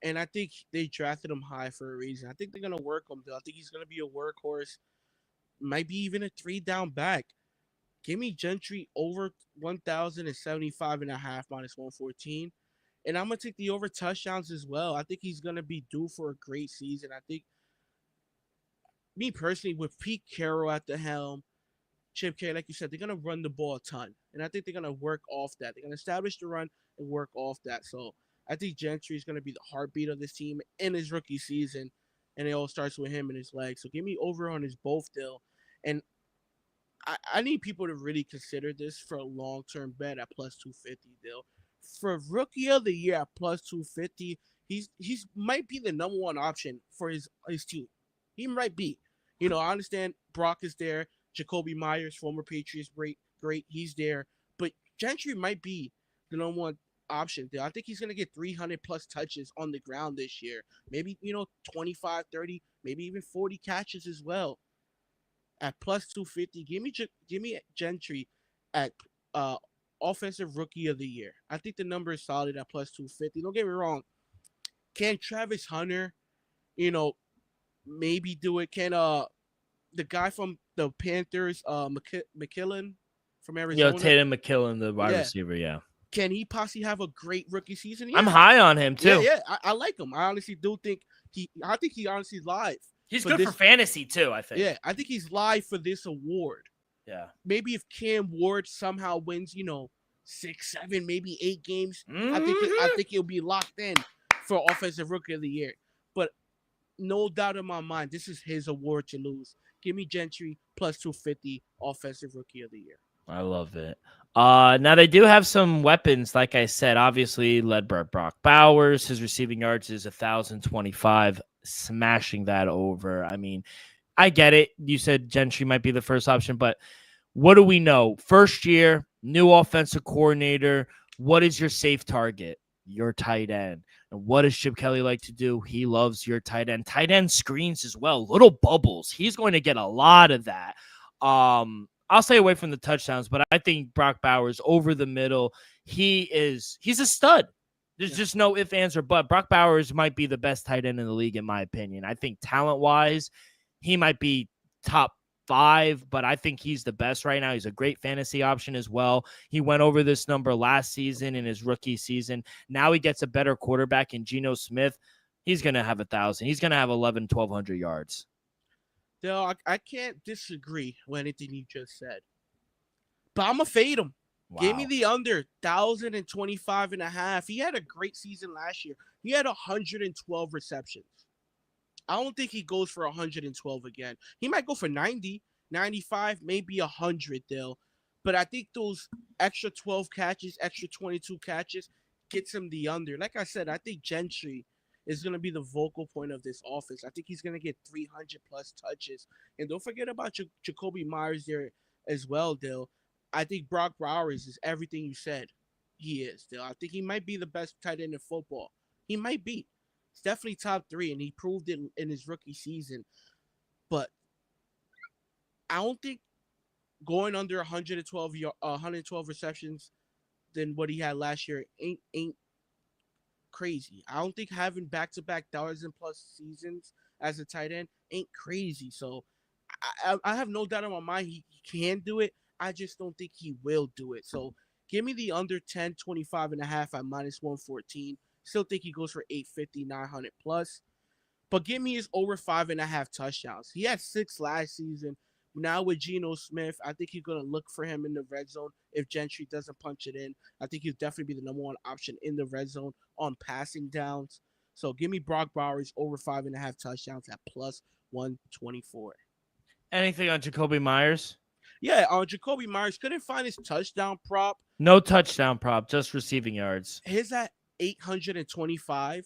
And I think they drafted him high for a reason. I think they're going to work him, though. I think he's going to be a workhorse, might be even a 3-down back. Give me Gentry over 1,075.5 minus 114. And I'm going to take the over touchdowns as well. I think he's going to be due for a great season. I think, me personally, with Pete Carroll at the helm, Chip K, like you said, they're going to run the ball a ton. And I think they're going to work off that. They're going to establish the run and work off that. So I think Gentry is going to be the heartbeat of this team in his rookie season. And it all starts with him and his legs. So give me over on his both deal. And I need people to really consider this for a long-term bet at plus 250 deal. For rookie of the year at plus 250, he's might be the number one option for his team. He might be. You know, I understand Brock is there. Jacoby Myers, former Patriots, great. He's there. But Gentry might be the number one option there. I think he's going to get 300 plus touches on the ground this year. Maybe, 25, 30, maybe even 40 catches as well. At plus 250, give me Gentry at offensive rookie of the year. I think the number is solid at plus 250. Don't get me wrong. Can Travis Hunter, maybe do it? Can the guy from the Panthers, McKillen from Arizona? Tatum McKillen, the wide receiver, yeah. Can he possibly have a great rookie season? Yeah. I'm high on him too. Yeah, I like him. I honestly do think he honestly live. He's good for fantasy too, I think. Yeah, I think he's live for this award. Yeah. Maybe if Cam Ward somehow wins, 6, 7, maybe 8 games, I think he'll be locked in for offensive rookie of the year. But no doubt in my mind, this is his award to lose. Give me Gentry plus 250 offensive rookie of the year. I love it. Now they do have some weapons, like I said, obviously led by Brock Bowers. His receiving yards is 1,025, smashing that over. I mean, I get it. You said Gentry might be the first option, but what do we know? First year, new offensive coordinator. What is your safe target? Your tight end. And what does Chip Kelly like to do? He loves your tight end. Tight end screens as well. Little bubbles. He's going to get a lot of that. I'll stay away from the touchdowns, but I think Brock Bowers over the middle. He's a stud. There's just no ifs, ands, or buts. Brock Bowers might be the best tight end in the league, in my opinion. I think talent-wise, he might be top 5, but I think he's the best right now. He's a great fantasy option as well. He went over this number last season in his rookie season. Now he gets a better quarterback in Geno Smith. He's going to have 1,000. He's going to have 1,200 yards. Dale, I can't disagree with anything you just said. But I'm going to fade him. Wow. Give me the under, 1,025.5. He had a great season last year. He had 112 receptions. I don't think he goes for 112 again. He might go for 90, 95, maybe 100, Dale. But I think those extra 12 catches, extra 22 catches gets him the under. Like I said, I think Gentry is going to be the vocal point of this offense. I think he's going to get 300-plus touches. And don't forget about Jacoby Myers there as well, Dale. I think Brock Bowers is everything you said he is, Dale. I think he might be the best tight end in football. He might be. It's definitely top 3, and he proved it in his rookie season. But I don't think going under 112 receptions than what he had last year ain't crazy. I don't think having back-to-back 1,000-plus seasons as a tight end ain't crazy. So I have no doubt in my mind he can do it. I just don't think he will do it. So give me the under 1,025.5 at minus 114. Still think he goes for 850, 900 plus. But give me his over 5.5 touchdowns. He had 6 last season. Now with Geno Smith, I think he's going to look for him in the red zone if Gentry doesn't punch it in. I think he'll definitely be the number one option in the red zone on passing downs. So give me Brock Bowers over 5.5 touchdowns at plus 124. Anything on Jacoby Myers? Yeah, Jacoby Myers couldn't find his touchdown prop. No touchdown prop, just receiving yards. His at 825.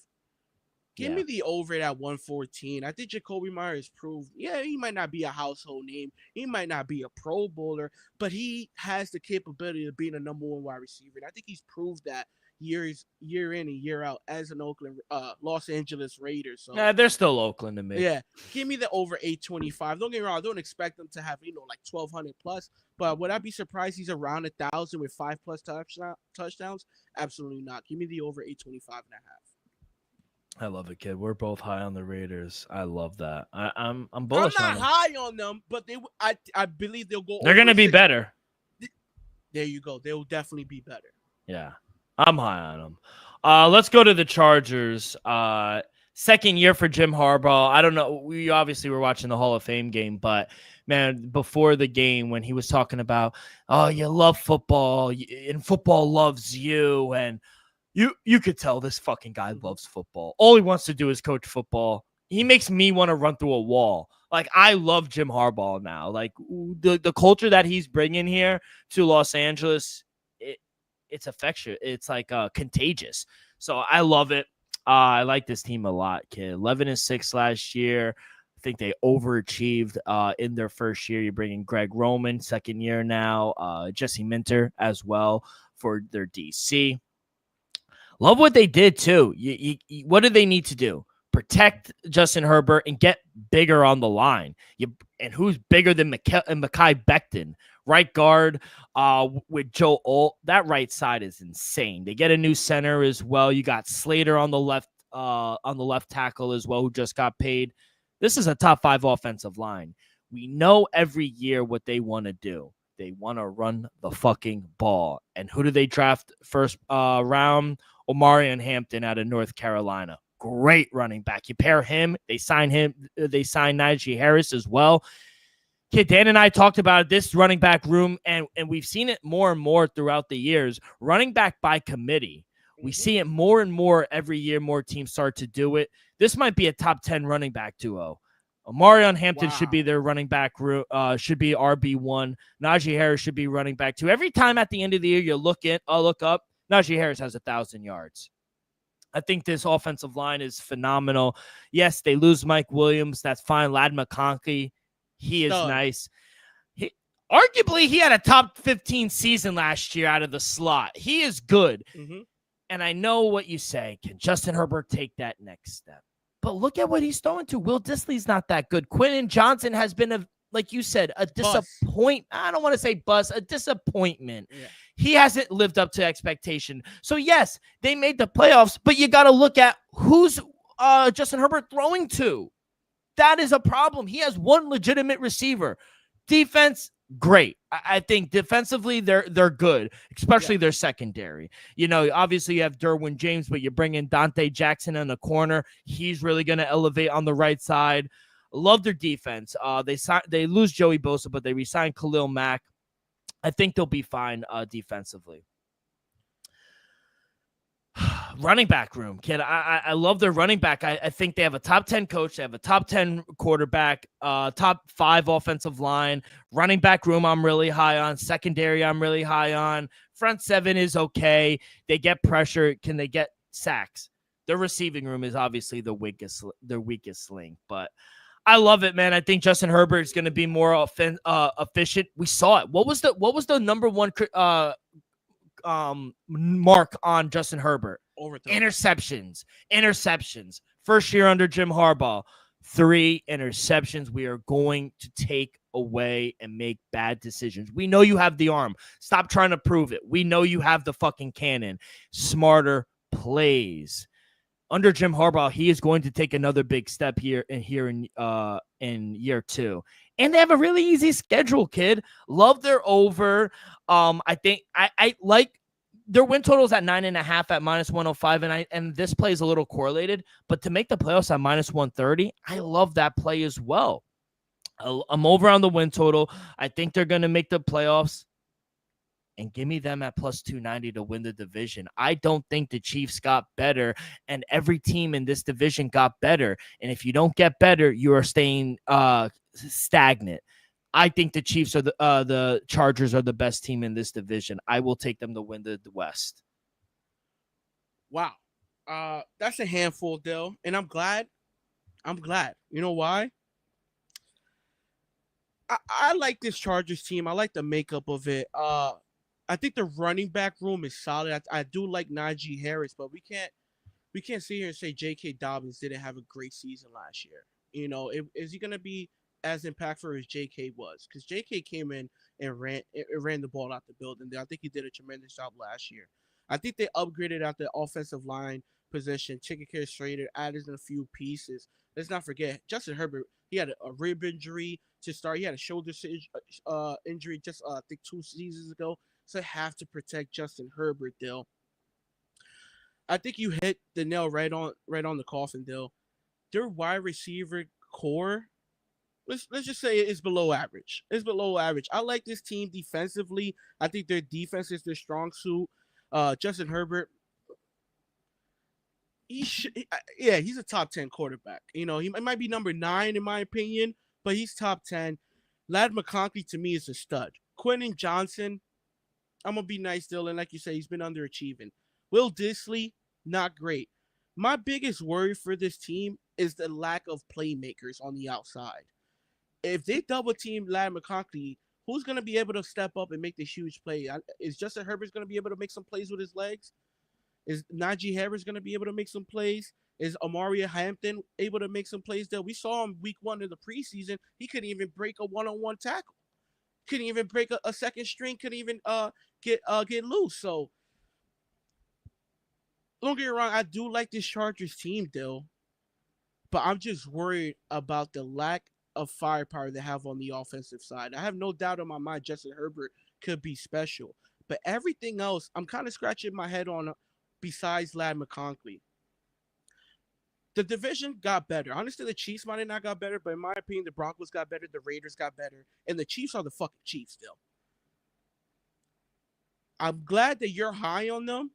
Give me the over at 114. I think Jacoby Myers proved, he might not be a household name. He might not be a Pro Bowler, but he has the capability of being a number one wide receiver. And I think he's proved that, year in and year out as an Los Angeles Raiders. So Nah, they're still Oakland to me. yeah, give me the over 825. Don't get me wrong, I don't expect them to have like 1,200 plus, but would I be surprised he's around 1,000 with 5+ touchdowns? Absolutely not. Give me the over 825 and a half. I love it, kid. We're both high on the Raiders. I love that. I'm I'm bullish on not them. high on them, but I believe they'll go. They're over gonna be 6. better. There you go. They will definitely be better. Yeah, I'm high on them. Let's go to the Chargers. Second year for Jim Harbaugh. I don't know. We obviously were watching the Hall of Fame game, but man, before the game when he was talking about, oh, you love football and football loves you, and you could tell this fucking guy loves football. All he wants to do is coach football. He makes me want to run through a wall. Like, I love Jim Harbaugh now. Like, the culture that he's bringing here to Los Angeles, it's infectious. It's like contagious. So I love it. I like this team a lot, kid. 11-6 last year. I think they overachieved in their first year. You're bringing Greg Roman, second year now. Jesse Minter as well for their DC. Love what they did, too. What do they need to do? Protect Justin Herbert and get bigger on the line. And who's bigger than Mekhi Becton? Right guard with Joe Alt. That right side is insane. They get a new center as well. You got Slater on the left tackle as well, who just got paid. This is a top 5 offensive line. We know every year what they want to do. They want to run the fucking ball. And who do they draft first round? Omarion Hampton out of North Carolina. Great running back. You pair him. They sign Najee Harris as well. Kid, Dan and I talked about this running back room, and we've seen it more and more throughout the years. Running back by committee. We see it more and more every year. More teams start to do it. This might be a top 10 running back duo. Omarion Hampton should be their running back, should be RB1. Najee Harris should be running back 2. Every time at the end of the year you look up, Najee Harris has 1,000 yards. I think this offensive line is phenomenal. Yes, they lose Mike Williams. That's fine. Ladd McConkey, he is nice. Arguably, he had a top 15 season last year out of the slot. He is good. Mm-hmm. And I know what you say. Can Justin Herbert take that next step? But look at what he's throwing to. Will Dissly's not that good. Quentin Johnson has been, like you said, a disappointment. I don't want to say bust, a disappointment. Yeah. He hasn't lived up to expectation. So, yes, they made the playoffs, but you got to look at who's Justin Herbert throwing to. That is a problem. He has one legitimate receiver. Defense, great. I think defensively they're good, especially their secondary. Obviously you have Derwin James, but you bring in Dante Jackson in the corner. He's really going to elevate on the right side. Love their defense. They lose Joey Bosa, but they re-sign Khalil Mack. I think they'll be fine defensively. Running back room, kid. I love their running back. I think they have a top 10 coach. They have a top 10 quarterback, top 5 offensive line. Running back room, I'm really high on. Secondary, I'm really high on. Front 7 is okay. They get pressure. Can they get sacks? Their receiving room is obviously their weakest link, but I love it, man. I think Justin Herbert is going to be more efficient. We saw it. What was the number one mark on Justin Herbert? Interceptions. First year under Jim Harbaugh, 3 interceptions. We are going to take away and make bad decisions. We know you have the arm. Stop trying to prove it. We know you have the fucking cannon. Smarter plays. Under Jim Harbaugh, he is going to take another big step here in year 2. And they have a really easy schedule, kid. Love their over. I think I like their win totals at 9.5 at -105, and this play is a little correlated. But to make the playoffs at -130, I love that play as well. I'm over on the win total. I think they're going to make the playoffs. And give me them at +290 to win the division. I don't think the Chiefs got better, and every team in this division got better. And if you don't get better, you are staying stagnant. I think the Chiefs are the Chargers are the best team in this division. I will take them to win the West. Wow. That's a handful, Dill. And I'm glad. You know why? I like this Chargers team. I like the makeup of it. I think the running back room is solid. I do like Najee Harris, but we can't sit here and say J.K. Dobbins didn't have a great season last year. Is he gonna be as impactful as J.K. was? Because J.K. came in and ran the ball out the building. I think he did a tremendous job last year. I think they upgraded out the offensive line position. Chicken Strader added in a few pieces. Let's not forget Justin Herbert. He had a rib injury to start. He had a shoulder injury just I think 2 seasons ago. So have to protect Justin Herbert, Dill. I think you hit the nail right on the coffin, Dill. Their wide receiver core, let's just say it's below average. It's below average. I like this team defensively. I think their defense is their strong suit. Justin Herbert, he's a top 10 quarterback. He might be number 9 in my opinion, but he's top 10. Ladd McConkey to me is a stud. Quentin Johnson, I'm gonna be nice, Dylan. Like you say, he's been underachieving. Will Dissly, not great. My biggest worry for this team is the lack of playmakers on the outside. If they double team Ladd McConkey, who's going to be able to step up and make the huge play? Is Justin Herbert going to be able to make some plays with his legs? Is Najee Harris going to be able to make some plays? Is Amaria Hampton able to make some plays? That we saw him week 1 in the preseason. He couldn't even break a one-on-one tackle. Couldn't even break a second string. Couldn't even get loose. So don't get me wrong, I do like this Chargers team, Dill, but I'm just worried about the lack of firepower they have on the offensive side. I have no doubt in my mind Justin Herbert could be special, but everything else, I'm kind of scratching my head on besides Ladd McConkey. The division got better. Honestly, the Chiefs might have not got better, but in my opinion, the Broncos got better, the Raiders got better, and the Chiefs are the fucking Chiefs still. I'm glad that you're high on them,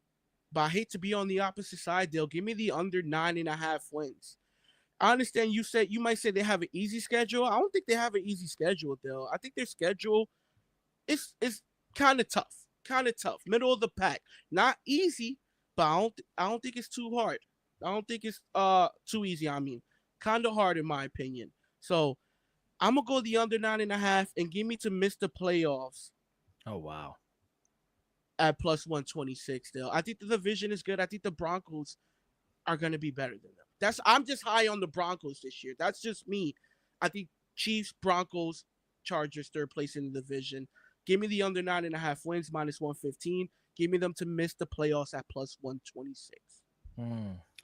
but I hate to be on the opposite side. They'll give me the under 9.5 wins. I understand you might say they have an easy schedule. I don't think they have an easy schedule, though. I think their schedule is kind of tough, middle of the pack. Not easy, but I don't think it's too hard. I don't think it's too easy. I mean, kind of hard in my opinion. So I'm gonna go the under 9.5 and give me to miss the playoffs. Oh wow. At plus 126 still. I think the division is good. I think the Broncos are going to be better than them. I'm just high on the Broncos this year. That's just me. I think Chiefs, Broncos, Chargers, third place in the division. Give me the under 9.5 wins, minus 115. Give me them to miss the playoffs at plus 126.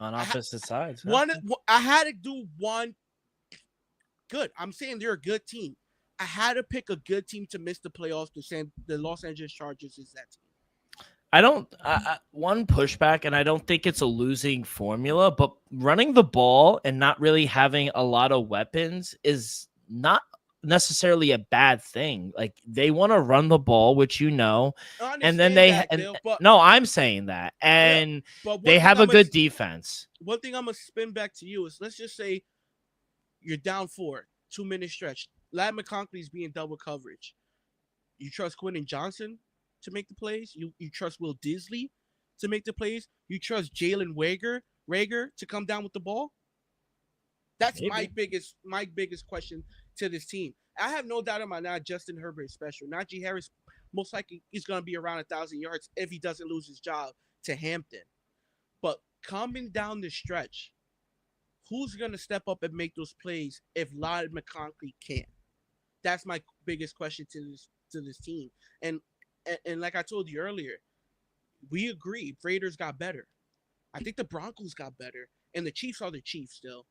On opposite sides. Huh? I had to do one good. I'm saying they're a good team. I had to pick a good team to miss the playoffs. The Los Angeles Chargers is that team. One pushback, and I don't think it's a losing formula, but running the ball and not really having a lot of weapons is not necessarily a bad thing. Like, they want to run the ball, which and then I'm saying that, and they have a good defense. One thing I'm gonna spin back to you is, let's just say you're down 4, 2-minute stretch. Ladd McConkey is being double coverage. You trust Quentin Johnson to make the plays? You trust Will Dissly to make the plays? You trust Jalen Reagor to come down with the ball? That's my biggest question to this team. I have no doubt in my mind Justin Herbert is special. Najee Harris most likely is going to be around 1,000 yards if he doesn't lose his job to Hampton. But coming down the stretch, who's going to step up and make those plays if Ladd McConkey can't? That's my biggest question to this team. And like I told you earlier, we agree Raiders got better. I think the Broncos got better, and the Chiefs are the Chiefs still.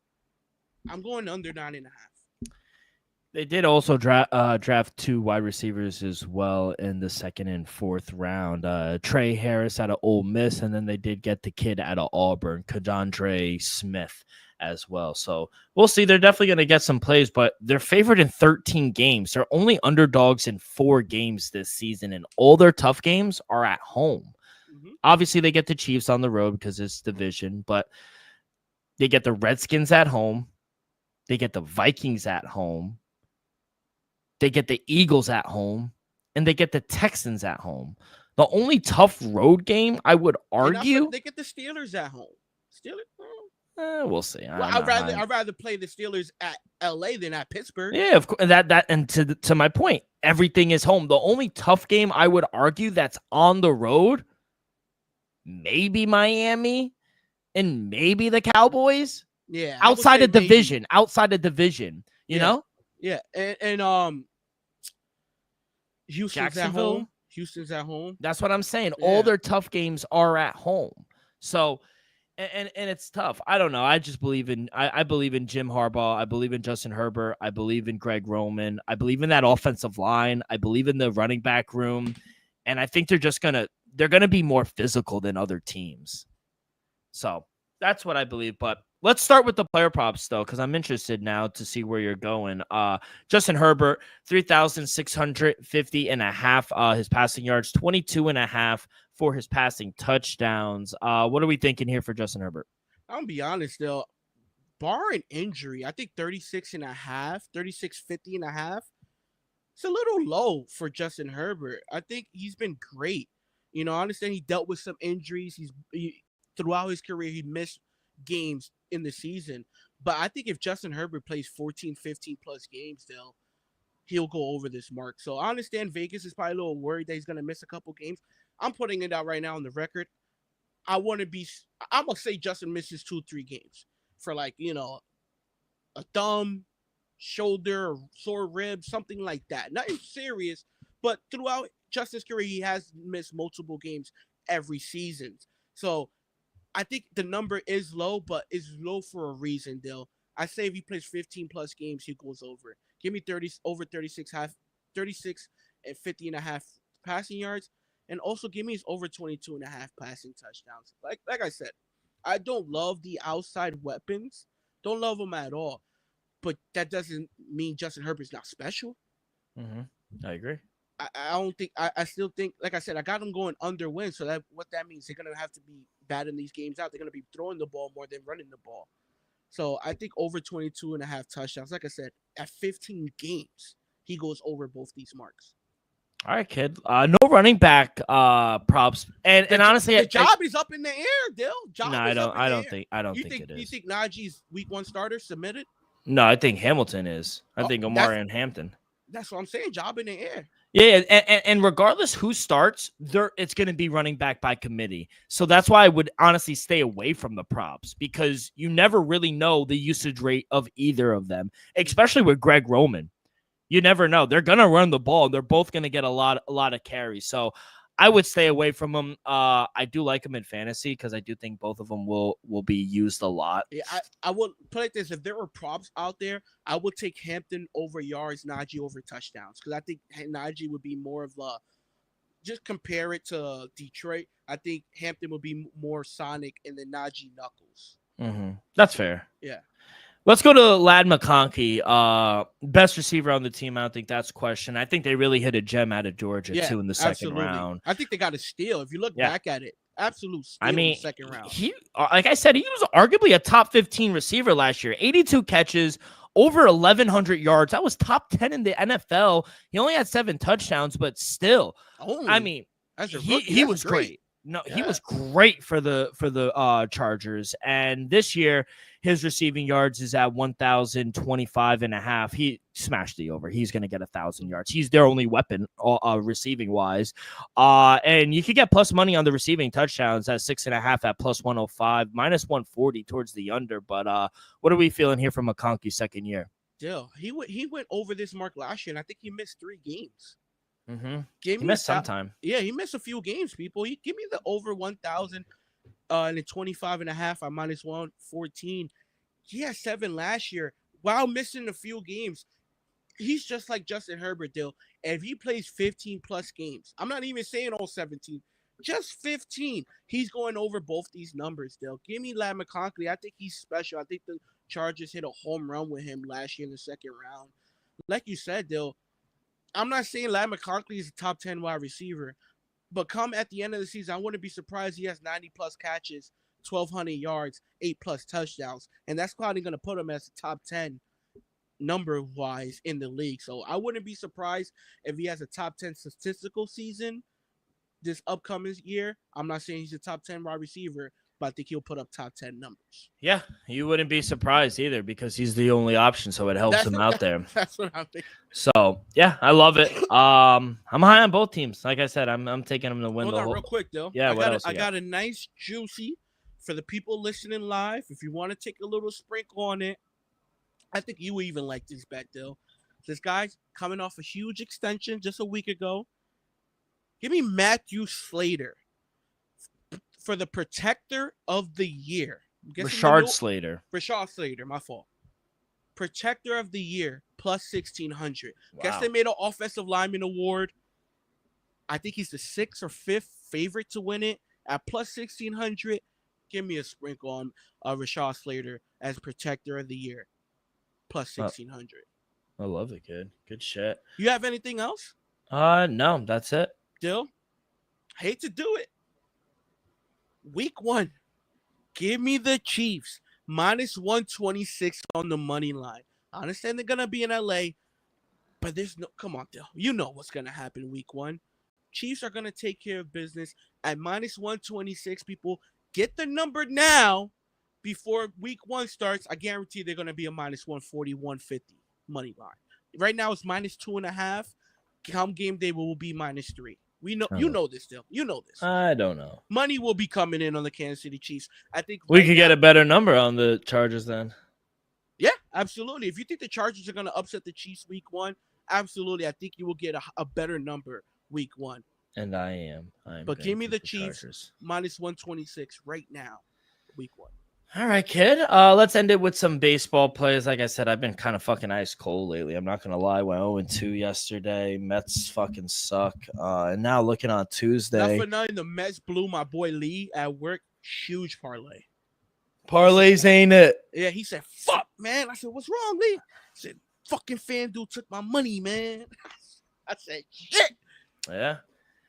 I'm going under 9.5. They did also draft 2 wide receivers as well in the 2nd and 4th round. Trey Harris out of Ole Miss, and then they did get the kid out of Auburn, Kadondre Smith, as well. So we'll see. They're definitely going to get some plays, but they're favored in 13 games. They're only underdogs in 4 games this season, and all their tough games are at home. Mm-hmm. Obviously, they get the Chiefs on the road because it's division, but they get the Redskins at home. They get the Vikings at home. They get the Eagles at home, and they get the Texans at home. The only tough road game, I would argue, they get the Steelers at home. We'll see. Well, I'd rather play the Steelers at LA than at Pittsburgh. Yeah, of course. And to my point, everything is home. The only tough game I would argue that's on the road, maybe Miami and maybe the Cowboys. Yeah, outside of division, you know. Yeah, and Houston's at home. That's what I'm saying. Yeah. All their tough games are at home. So, and it's tough. I don't know. I just believe in I believe in Jim Harbaugh. I believe in Justin Herbert. I believe in Greg Roman. I believe in that offensive line. I believe in the running back room, and I think they're gonna be more physical than other teams. So that's what I believe. But let's start with the player props, though, because I'm interested now to see where you're going. Justin Herbert, 3,650.5 his passing yards, 22.5 for his passing touchdowns. What are we thinking here for Justin Herbert? I'm gonna be honest, though. Barring injury, I think 36.5, it's a little low for Justin Herbert. I think he's been great. I understand he dealt with some injuries. Throughout his career, he missed games in the season. But I think if Justin Herbert plays 14, 15 plus games, he'll go over this mark. So I understand Vegas is probably a little worried that he's going to miss a couple games. I'm putting it out right now on the record. I'm going to say Justin misses 2-3 games for a thumb, shoulder, or sore rib, something like that. Nothing serious, but throughout Justin's career, he has missed multiple games every season. So I think the number is low, but it's low for a reason, Dill. I say if he plays 15 plus games, he goes over. Give me 36 and 50.5 passing yards, and also give me his over 22.5 passing touchdowns. Like I said, I don't love the outside weapons. Don't love them at all. But that doesn't mean Justin Herbert's not special. Mm-hmm. I agree. I don't think I still think, like I said, I got them going under win. So what that means, they're gonna have to be batting these games out. They're gonna be throwing the ball more than running the ball. So I think over 22.5 touchdowns. Like I said, at 15 games, he goes over both these marks. All right, kid. No running back props, and honestly, the job is up in the air, Dill. I don't think it is. You think Najee's week 1 starter submitted? No, I think Hamilton is. I think Omari and Hampton. That's what I'm saying. Job in the air. Yeah, and regardless who starts, it's going to be running back by committee. So that's why I would honestly stay away from the props, because you never really know the usage rate of either of them, especially with Greg Roman. You never know. They're going to run the ball. They're both going to get a lot of carries. So I would stay away from them. I do like them in fantasy because I do think both of them will be used a lot. Yeah, I would put it this: if there were props out there, I would take Hampton over yards, Najee over touchdowns, because I think Najee would be more of a. Just compare it to Detroit. I think Hampton would be more Sonic and then Najee Knuckles. Mm-hmm. That's fair. Yeah. Let's go to Lad McConkey, best receiver on the team. I don't think that's a question. I think they really hit a gem out of Georgia, too, in the second round. I think they got a steal. If you look back at it, absolute steal in the second round. He, like I said, he was arguably a top 15 receiver last year. 82 catches, over 1,100 yards. That was top 10 in the NFL. He only had 7 touchdowns, but still, he was great. No, he was great for the Chargers. And this year, his receiving yards is at 1,025.5. He smashed the over. He's going to get 1,000 yards. He's their only weapon, receiving wise. And you could get plus money on the receiving touchdowns at 6.5 at plus 105, minus 140 towards the under. But what are we feeling here from McConkey's second year? Still, he went over this mark last year, and I think he missed 3 games. Mm-hmm. He missed some time. Yeah, he missed a few games, people. Give me the over 1,000 and the 25.5 at minus 114. He had 7 last year while missing a few games. He's just like Justin Herbert, Dill. And if he plays 15 plus games, I'm not even saying all 17, just 15, he's going over both these numbers, Dill. Give me Lad McConkey. I think he's special. I think the Chargers hit a home run with him last year in the second round. Like you said, Dill, I'm not saying Lad McConkey is a top 10 wide receiver, but come at the end of the season, I wouldn't be surprised he has 90-plus catches, 1,200 yards, 8-plus touchdowns, and that's probably going to put him as a top 10 number-wise in the league. So I wouldn't be surprised if he has a top 10 statistical season this upcoming year. I'm not saying he's a top 10 wide receiver, but I think he'll put up top 10 numbers. Yeah, you wouldn't be surprised either because he's the only option, so it helps him out there. That's what I'm thinking. So yeah, I love it. I'm high on both teams. Like I said, I'm taking them to win the whole. Real quick though. Yeah, I got a nice juicy for the people listening live. If you want to take a little sprinkle on it, I think you even like this bet, Dill. This guy's coming off a huge extension just a week ago. Give me Matthew Slater for the protector of the year. Rashard Slater, my fault. Protector of the year plus 1,600. Wow. Guess they made an offensive lineman award. I think he's the 6th or 5th favorite to win it at plus 1,600. Give me a sprinkle on Rashard Slater as protector of the year plus 1,600. I love it, kid. Good shit. You have anything else? No, that's it. Dill, hate to do it. Week 1, give me the Chiefs minus 126 on the money line. I understand they're gonna be in LA, but there's no. Come on, Dill. You know what's gonna happen week 1. Chiefs are gonna take care of business at minus 126. People, get the number now before week 1 starts. I guarantee they're gonna be a minus 140, 150 money line. Right now it's minus 2.5. Come game day, will be minus 3. We know you know this, Dill. You know this. I don't know. Money will be coming in on the Kansas City Chiefs. I think we could get a better number on the Chargers then. Yeah, absolutely. If you think the Chargers are going to upset the Chiefs week 1, absolutely. I think you will get a better number week 1. And I am. But give me the Chiefs Chargers. Minus 126 right now, week 1. All right, kid. Let's end it with some baseball plays. Like I said, I've been kind of fucking ice cold lately. I'm not gonna lie. Went 0-2 yesterday. Mets fucking suck. And now looking on Tuesday. Not for nothing, the Mets blew my boy Lee at work. Huge parlay. Parlays ain't it? Yeah, he said, "Fuck, man." I said, "What's wrong, Lee?" He said, "Fucking FanDuel took my money, man." I said, "Shit." Yeah.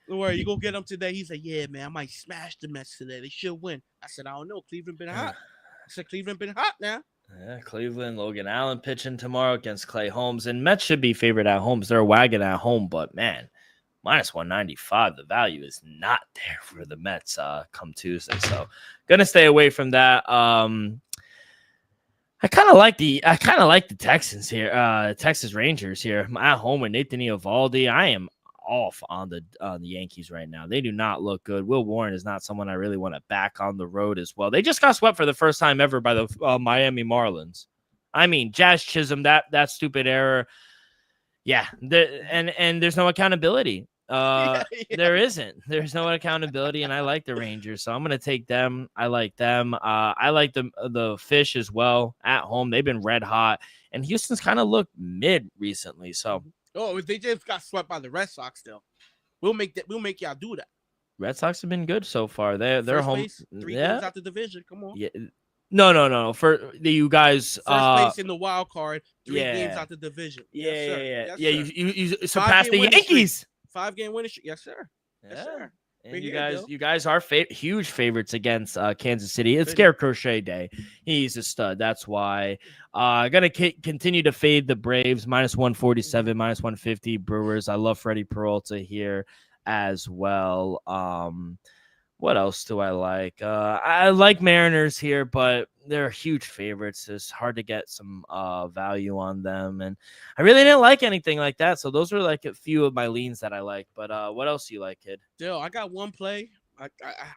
Don't worry, you go get them today. He's like, "Yeah, man, I might smash the Mets today. They should win." I said, "I don't know. Cleveland been hot." I said, "Cleveland been hot now." Yeah, Cleveland, Logan Allen pitching tomorrow against Clay Holmes. And Mets should be favored at home. They're a wagon at home, but man, minus 195. The value is not there for the Mets come Tuesday. So gonna stay away from that. I kind of like the Texans here, Texas Rangers here. I'm at home with Nathan Eovaldi. I am off on the Yankees right now. They do not look good. Will Warren is not someone I really want to back on the road as well. They just got swept for the first time ever by the Miami Marlins. I mean, Jazz Chisholm, that stupid error. Yeah, and there's no accountability. There isn't. There's no accountability, and I like the Rangers, so I'm going to take them. I like them. I like the Fish as well at home. They've been red hot, and Houston's kind of looked mid recently, so. Oh, they just got swept by the Red Sox still. We'll make y'all do that. Red Sox have been good so far. They're First home. Place, 3 games out the division. Come on. Yeah. No. For you guys, first place in the wild card, 3 games out the division. Yeah. You surpassed the Yankees. 5-game winning streak. Yes, sir. Yes, sir. And you guys are huge favorites against Kansas City. It's Garrett Crochet Day. He's a stud. That's why. Gonna continue to fade the Braves minus 147, minus 150 Brewers. I love Freddie Peralta here as well. What else do I like? I like Mariners here, but they're huge favorites. It's hard to get some value on them, and I really didn't like anything like that. So those are like a few of my leans that I like. But what else do you like, kid? Dill, I got one play. I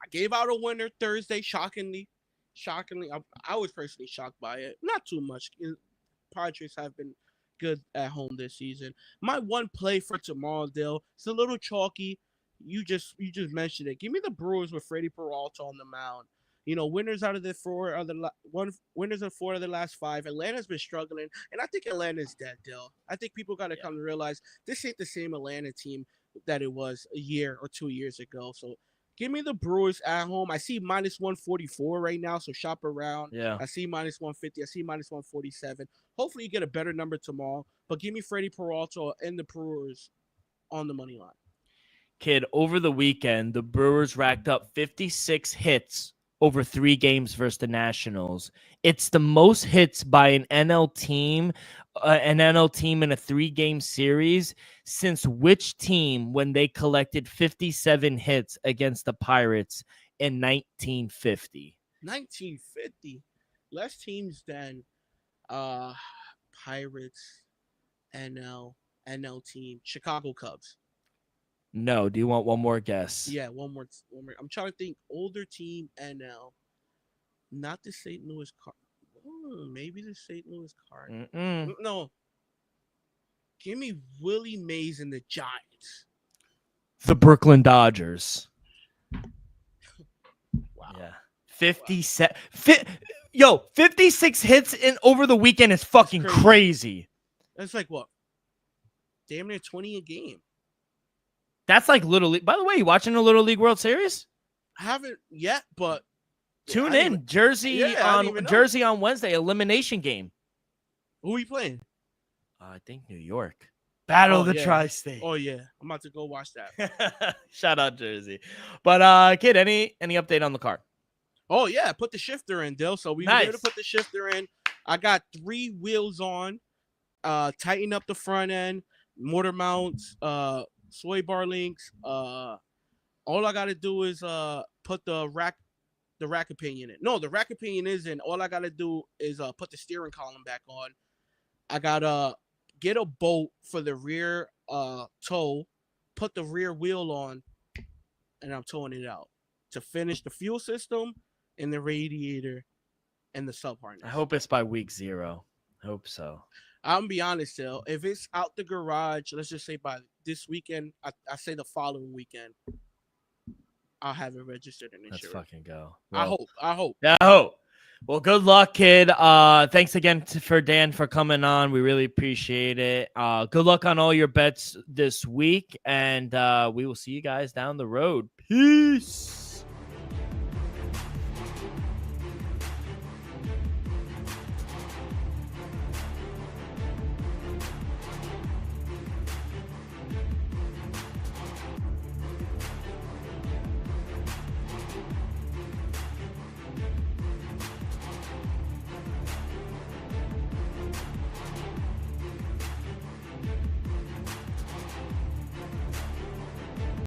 gave out a winner Thursday. Shockingly, I was personally shocked by it. Not too much. Padres have been good at home this season. My one play for tomorrow, Dill, it's a little chalky. You just mentioned it. Give me the Brewers with Freddie Peralta on the mound. You know, winners of 4 of the last 5. Atlanta's been struggling, and I think Atlanta's dead, Dill. I think people got to come to realize this ain't the same Atlanta team that it was a year or 2 years ago. So give me the Brewers at home. I see minus 144 right now, so shop around. Yeah. I see minus 150. I see minus 147. Hopefully you get a better number tomorrow, but give me Freddie Peralta and the Brewers on the money line. Kid, over the weekend, the Brewers racked up 56 hits over 3 games versus the Nationals. It's the most hits by an NL team in a 3-game series since which team when they collected 57 hits against the Pirates in 1950? 1950. Less teams than Pirates, NL team, Chicago Cubs. No. Do you want one more guess? Yeah, one more. I'm trying to think. Older team, NL. Not the St. Louis Cardinals. Maybe the St. Louis Cardinals. No. Give me Willie Mays and the Giants. The Brooklyn Dodgers. Wow. Yeah. 57. 56 hits over the weekend is fucking crazy. That's like what? Damn near 20 a game. That's like Little League. By the way, you watching the Little League World Series? I haven't yet, but tune in. Jersey on Wednesday, elimination game. Who are you playing? I think New York. Battle of the Tri-State. Oh yeah, I'm about to go watch that. Shout out Jersey. But kid, any update on the car? Oh yeah, I put the shifter in, Dill. So we were able to put the shifter in. I got 3 wheels on. Tighten up the front end, motor mounts, sway bar links. All I gotta do is put the rack pinion in. No, the rack pinion is in. All I gotta do is put the steering column back on. I gotta get a bolt for the rear toe, put the rear wheel on, and I'm towing it out to finish the fuel system and the radiator and the sub harness. I hope it's by week 0. I hope so. I'm gonna be honest, Phil. If it's out the garage, let's just say by this weekend, I say the following weekend, I'll have it registered and insured. Let's fucking go. Well, I hope. Yeah, I hope. Well, good luck, kid. Thanks again for Dan for coming on. We really appreciate it. Good luck on all your bets this week, and we will see you guys down the road. Peace.